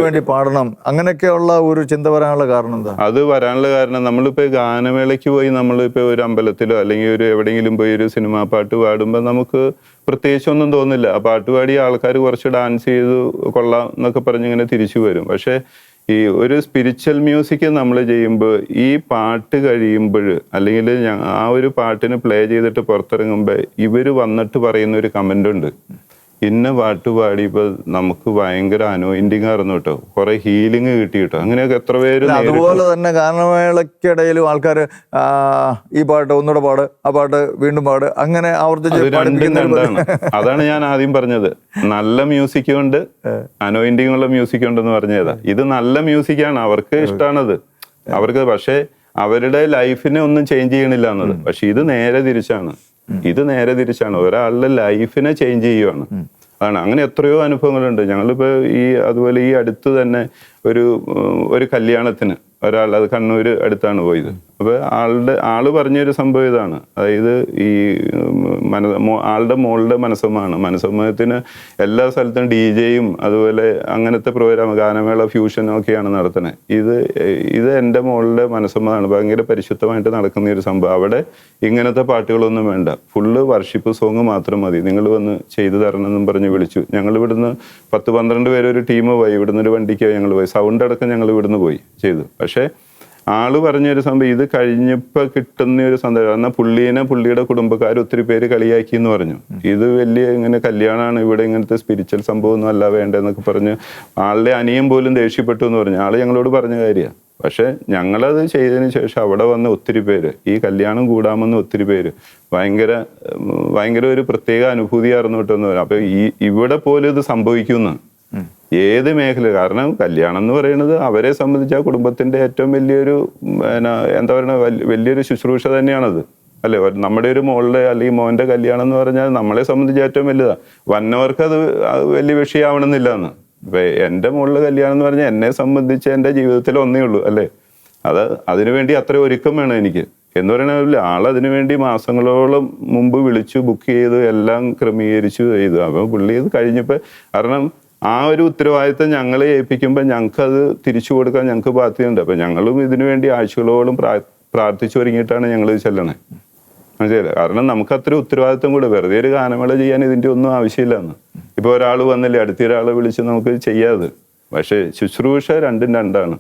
വേണ്ടി പാടണം അങ്ങനെയൊക്കെയുള്ള ഒരു ചിന്ത വരാനുള്ള കാരണം എന്താ?
അത് വരാനുള്ള കാരണം, നമ്മളിപ്പോ ഗാനമേളയ്ക്ക് പോയി നമ്മളിപ്പോ ഒരു അമ്പലത്തിലോ അല്ലെങ്കിൽ ഒരു എവിടെയെങ്കിലും പോയി ഒരു സിനിമാ പാട്ട് പാടുമ്പോൾ നമുക്ക് പ്രത്യേകിച്ചൊന്നും തോന്നില്ല. ആ പാട്ട് പാടിയ ആൾക്കാർ കുറച്ച് ഡാൻസ് ചെയ്തു കൊള്ളാം എന്നൊക്കെ പറഞ്ഞിങ്ങനെ തിരിച്ചു വരും. പക്ഷെ ഈ ഒരു സ്പിരിച്വൽ മ്യൂസിക് നമ്മൾ ചെയ്യുമ്പോൾ ഈ പാട്ട് കഴിയുമ്പോൾ അല്ലെങ്കിൽ ആ ഒരു പാട്ടിന് പ്ലേ ചെയ്തിട്ട് പുറത്തിറങ്ങുമ്പോൾ ഇവർ വന്നിട്ട് പറയുന്ന ഒരു കമൻ്റ് ഉണ്ട്, ഇന്ന പാട്ട് പാടിയപ്പോൾ നമുക്ക് ഭയങ്കര അനോയിന്റിങ് ആയിരുന്നു കേട്ടോ, കുറെ ഹീലിംഗ് കിട്ടി കേട്ടോ. അങ്ങനെയൊക്കെ എത്ര പേര്.
അതുപോലെ തന്നെ ഗാനമേളയ്ക്കിടയിലും ആൾക്കാർ ഈ പാട്ട് ഒന്നുകൂടെ പാട്, ആ പാട്ട് വീണ്ടും പാട്, അങ്ങനെ
ആവർത്തിച്ച്. അതാണ് ഞാൻ ആദ്യം പറഞ്ഞത്, നല്ല മ്യൂസിക് ഉണ്ട്, അനോയിന്റിങ് ഉള്ള മ്യൂസിക് ഉണ്ടെന്ന് പറഞ്ഞതാ. ഇത് നല്ല മ്യൂസിക്കാണ്, അവർക്ക് ഇഷ്ടമാണത് അവർക്ക്. പക്ഷെ അവരുടെ ലൈഫിനെ ഒന്നും ചേഞ്ച് ചെയ്യണില്ല എന്നത്. പക്ഷെ ഇത് നേരെ തിരിച്ചാണ്. ഒരാളുടെ ലൈഫിനെ ചേഞ്ച് ചെയ്യുവാണ്. ആണ്. അങ്ങനെ എത്രയോ അനുഭവങ്ങളുണ്ട്. ഞങ്ങളിപ്പോ അതുപോലെ ഈ അടുത്ത് തന്നെ ഒരു കല്യാണത്തിന് ഒരാൾ, അത് കണ്ണൂർ അടുത്താണ് പോയത്. അപ്പൊ ആള് പറഞ്ഞൊരു സംഭവം ഇതാണ്, അതായത് ഈ ആളുടെ മോളുടെ മനസ്സമ്മതത്തിന് എല്ലാ സ്ഥലത്തും DJയും അതുപോലെ അങ്ങനത്തെ പ്രോഗ്രാം, ഗാനമേള, ഫ്യൂഷനും ഒക്കെയാണ് നടത്തുന്നത്. ഇത് എൻ്റെ മോളുടെ മനസ്സമ്മതമാണ്, ഭയങ്കര പരിശുദ്ധമായിട്ട് നടക്കുന്ന ഒരു സംഭവം. അവിടെ ഇങ്ങനത്തെ പാട്ടുകളൊന്നും വേണ്ട, ഫുള്ള് വർഷിപ്പ് സോങ് മാത്രം മതി, നിങ്ങൾ വന്ന് ചെയ്തു തരണം എന്നും പറഞ്ഞ് വിളിച്ചു. ഞങ്ങൾ ഇവിടുന്ന് 10-12 പേര് ഒരു ടീം പോയി, ഇവിടുന്ന് ഒരു വണ്ടിക്ക് ഞങ്ങൾ പോയി, സൗണ്ട് അടക്കം ഞങ്ങൾ ഇവിടുന്ന് പോയി ചെയ്തു. പക്ഷെ ആള് പറഞ്ഞൊരു സംഭവം, ഇത് കഴിഞ്ഞപ്പോൾ കിട്ടുന്ന ഒരു സന്ദേശം, എന്നാൽ പുള്ളിയുടെ കുടുംബക്കാർ ഒത്തിരി പേര് കളിയാക്കി എന്ന് പറഞ്ഞു. ഇത് വലിയ ഇങ്ങനെ കല്യാണമാണ്, ഇവിടെ ഇങ്ങനത്തെ സ്പിരിച്വൽ സംഭവം ഒന്നും അല്ല വേണ്ടെന്നൊക്കെ പറഞ്ഞ് ആളുടെ അനിയൻ പോലും ദേഷ്യപ്പെട്ടു എന്ന് പറഞ്ഞു. ആള് ഞങ്ങളോട് പറഞ്ഞ കാര്യമാണ്. പക്ഷെ ഞങ്ങളത് ചെയ്തതിന് ശേഷം അവിടെ വന്ന ഒത്തിരി പേര്, ഈ കല്യാണം കൂടാമെന്ന് ഒത്തിരി പേര്, ഭയങ്കര ഒരു പ്രത്യേക അനുഭൂതിയായിരുന്നു കേട്ടെന്ന് പറഞ്ഞു. അപ്പൊ ഇവിടെ പോലും ഇത് സംഭവിക്കുന്നു ഏത് മേഖല. കാരണം കല്യാണം എന്ന് പറയുന്നത് അവരെ സംബന്ധിച്ച് ആ കുടുംബത്തിന്റെ ഏറ്റവും വലിയൊരു എന്താ പറയുക, വലിയൊരു ശുശ്രൂഷ തന്നെയാണത്, അല്ലെ? നമ്മുടെ ഒരു മോളുടെ അല്ലെങ്കിൽ മോന്റെ കല്യാണം എന്ന് പറഞ്ഞാൽ നമ്മളെ സംബന്ധിച്ച് ഏറ്റവും വലുതാണ്. വന്നവർക്ക് അത് വലിയ വിഷയമാവണമെന്നില്ല എന്ന്. ഇപ്പൊ എൻ്റെ മോളുടെ കല്യാണം എന്ന് പറഞ്ഞാൽ എന്നെ സംബന്ധിച്ച് എൻ്റെ ജീവിതത്തിൽ ഒന്നേ ഉള്ളൂ, അല്ലേ? അതിനുവേണ്ടി അത്ര ഒരുക്കം വേണം എനിക്ക് എന്ന് പറയണ ആളതിനു വേണ്ടി മാസങ്ങളോളം മുമ്പ് വിളിച്ചു, ബുക്ക് ചെയ്തു, എല്ലാം ക്രമീകരിച്ചു ചെയ്തു. അപ്പൊ പുള്ളി ഇത് കഴിഞ്ഞപ്പോൾ, കാരണം ആ ഒരു ഉത്തരവാദിത്തം ഞങ്ങളെ ഏൽപ്പിക്കുമ്പോൾ ഞങ്ങൾക്കത് തിരിച്ചു കൊടുക്കാൻ ഞങ്ങൾക്ക് ബാധ്യതയുണ്ട്. അപ്പം ഞങ്ങളും ഇതിനു വേണ്ടി ആഴ്ചകളോളം പ്രാർത്ഥിച്ചു ഒരുങ്ങിയിട്ടാണ് ഞങ്ങൾ ചെല്ലണേ. മനസ്സിലായില്ല? കാരണം നമുക്ക് അത്ര ഉത്തരവാദിത്തം കൂടെ, വെറുതെ ഒരു ഗാനമേള ചെയ്യാൻ ഇതിൻ്റെ ഒന്നും ആവശ്യമില്ലെന്ന്. ഇപ്പോൾ ഒരാൾ വന്നില്ലേ, അടുത്തൊരാളെ വിളിച്ച് നമുക്ക് ചെയ്യാതെ. പക്ഷേ ശുശ്രൂഷ രണ്ടാണ്.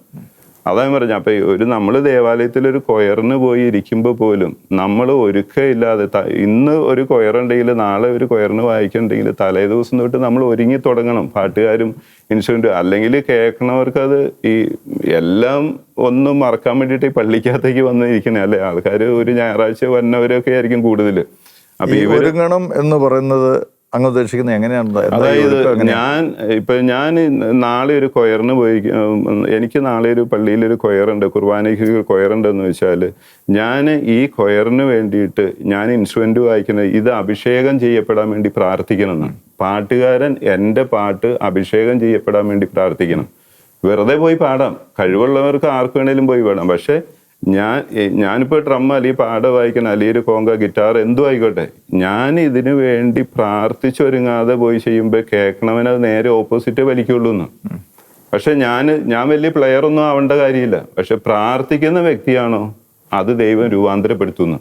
അതാണ് പറഞ്ഞത്. അപ്പം നമ്മൾ ദേവാലയത്തിലൊരു കൊയറിന് പോയി ഇരിക്കുമ്പോൾ പോലും നമ്മൾ ഒരുക്കമില്ലാതെ, ഇന്ന് ഒരു കൊയറുണ്ടെങ്കിൽ നാളെ ഒരു കൊയറിന് വായിക്കുന്നുണ്ടെങ്കിൽ തലേ ദിവസം തൊട്ട് നമ്മൾ ഒരുങ്ങി തുടങ്ങണം, പാട്ടുകാരും ഇൻസ്ട്രുമെൻറ്റും. അല്ലെങ്കിൽ കേൾക്കണവർക്ക് അത് എല്ലാം ഒന്നും മറക്കാൻ വേണ്ടിയിട്ട് ഈ പള്ളിക്കകത്തേക്ക് വന്നിരിക്കണേ, അല്ലേ? ആൾക്കാർ ഒരു ഞായറാഴ്ച വന്നവരൊക്കെ ആയിരിക്കും കൂടുതൽ. അപ്പം ഈ ഒരുങ്ങണം എന്ന് പറയുന്നത് അങ്ങ് ഉദ്ദേശിക്കുന്നത് എങ്ങനെയാണ്? അതായത് ഞാൻ നാളെ ഒരു കൊയറിന് പോയി, എനിക്ക് നാളെ ഒരു പള്ളിയിലൊരു കൊയറുണ്ട്, കുർബാനയ്ക്ക് കൊയറുണ്ടെന്ന് വെച്ചാൽ ഞാൻ ഈ കൊയറിന് വേണ്ടിയിട്ട് ഞാൻ ഇൻസ്ട്രുമെന്റ് വായിക്കുന്നത് ഇത് അഭിഷേകം ചെയ്യപ്പെടാൻ വേണ്ടി പ്രാർത്ഥിക്കണം എന്നാണ്. പാട്ടുകാരൻ എൻ്റെ പാട്ട് അഭിഷേകം ചെയ്യപ്പെടാൻ വേണ്ടി വെറുതെ പോയി പാടാം, കഴിവുള്ളവർക്ക് ആർക്ക് വേണേലും പോയി പാടാം. പക്ഷെ ഞാനിപ്പോൾ ഡ്രം അല്ലെങ്കിൽ പാട വായിക്കണം, അല്ലെങ്കിൽ ഒരു കോങ്ക, ഗിറ്റാർ എന്തും ആയിക്കോട്ടെ, ഞാൻ ഇതിനു വേണ്ടി പ്രാർത്ഥിച്ചൊരുങ്ങാതെ പോയി ചെയ്യുമ്പോൾ കേൾക്കണവനത് നേരെ ഓപ്പോസിറ്റ് വലിക്കുള്ളൂ എന്ന്. പക്ഷെ ഞാൻ വലിയ പ്ലെയർ ഒന്നും ആവേണ്ട കാര്യമില്ല. പക്ഷെ പ്രാർത്ഥിക്കുന്ന വ്യക്തിയാണോ അത് ദൈവം രൂപാന്തരപ്പെടുത്തുന്നു.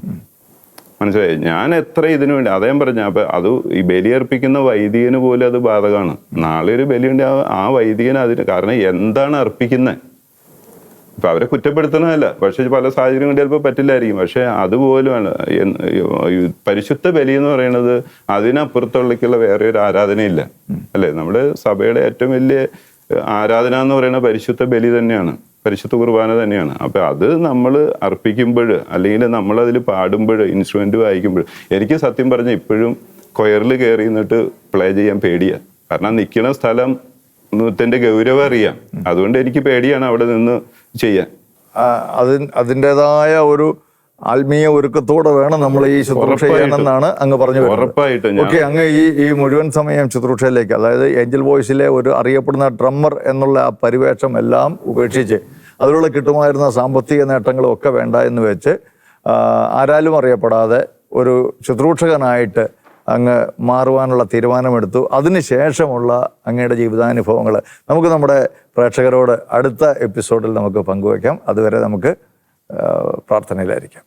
മനസ്സിലായി? ഞാൻ എത്ര ഇതിനു വേണ്ടി അദ്ദേഹം പറഞ്ഞ അപ്പൊ അത് ഈ ബലിയർപ്പിക്കുന്ന വൈദികന് പോലും അത് ബാധകമാണ്. നാളെ ഒരു ബലിയുണ്ട്, ആ വൈദികന് അതിന് കാരണം എന്താണ് അർപ്പിക്കുന്നത്. ഇപ്പൊ അവരെ കുറ്റപ്പെടുത്തണമല്ല, പക്ഷെ പല സാഹചര്യങ്ങളും ചിലപ്പോൾ പറ്റില്ലായിരിക്കും. പക്ഷെ അതുപോലുമാണ് പരിശുദ്ധ ബലി എന്ന് പറയുന്നത്. അതിനപ്പുറത്തുള്ള വേറെ ഒരു ആരാധനയില്ല, അല്ലെ? നമ്മുടെ സഭയുടെ ഏറ്റവും വലിയ ആരാധന എന്ന് പറയുന്നത് പരിശുദ്ധ ബലി തന്നെയാണ്, പരിശുദ്ധ കുർബാന തന്നെയാണ്. അപ്പൊ അത് നമ്മൾ അർപ്പിക്കുമ്പോൾ അല്ലെങ്കിൽ നമ്മളതിൽ പാടുമ്പോൾ, ഇൻസ്ട്രുമെന്റ് വായിക്കുമ്പോൾ, എനിക്ക് സത്യം പറഞ്ഞ ഇപ്പോഴും കൊയറിൽ കയറി നിന്നിട്ട് പ്ലേ ചെയ്യാൻ പേടിയാ. കാരണം നിൽക്കുന്ന സ്ഥലം ത്തിന്റെ ഗൗരവം അറിയാം. അതുകൊണ്ട് എനിക്ക് പേടിയാണ് അവിടെ നിന്ന് ചെയ്യാൻ.
അതിൻ്റെതായ ഒരു ആത്മീയ ഒരുക്കത്തോടെ വേണം നമ്മൾ ഈ ശുശ്രൂഷ ചെയ്യണമെന്നാണ് അങ്ങ് പറഞ്ഞു.
ഉറപ്പായിട്ടും.
ഓക്കെ, അങ്ങ് ഈ മുഴുവൻ സമയം ശുശ്രൂഷയിലേക്ക്, അതായത് ഏഞ്ചൽ വോയിസിലെ ഒരു അറിയപ്പെടുന്ന ഡ്രമ്മർ എന്നുള്ള ആ പരിവേഷം എല്ലാം ഉപേക്ഷിച്ച് അതിലൂടെ കിട്ടുമായിരുന്ന സാമ്പത്തിക നേട്ടങ്ങളും ഒക്കെ വേണ്ട എന്ന് വെച്ച് ആരാലും അറിയപ്പെടാതെ ഒരു ശുശ്രൂഷകനായിട്ട് അങ്ങ് മാറുവാനുള്ള തീരുമാനമെടുത്തു. അതിനുശേഷമുള്ള അങ്ങയുടെ ജീവിതാനുഭവങ്ങൾ നമുക്ക് നമ്മുടെ പ്രേക്ഷകരോട് അടുത്ത എപ്പിസോഡിൽ നമുക്ക് പങ്കുവയ്ക്കാം. അതുവരെ നമുക്ക് പ്രാർത്ഥനയിലായിരിക്കാം.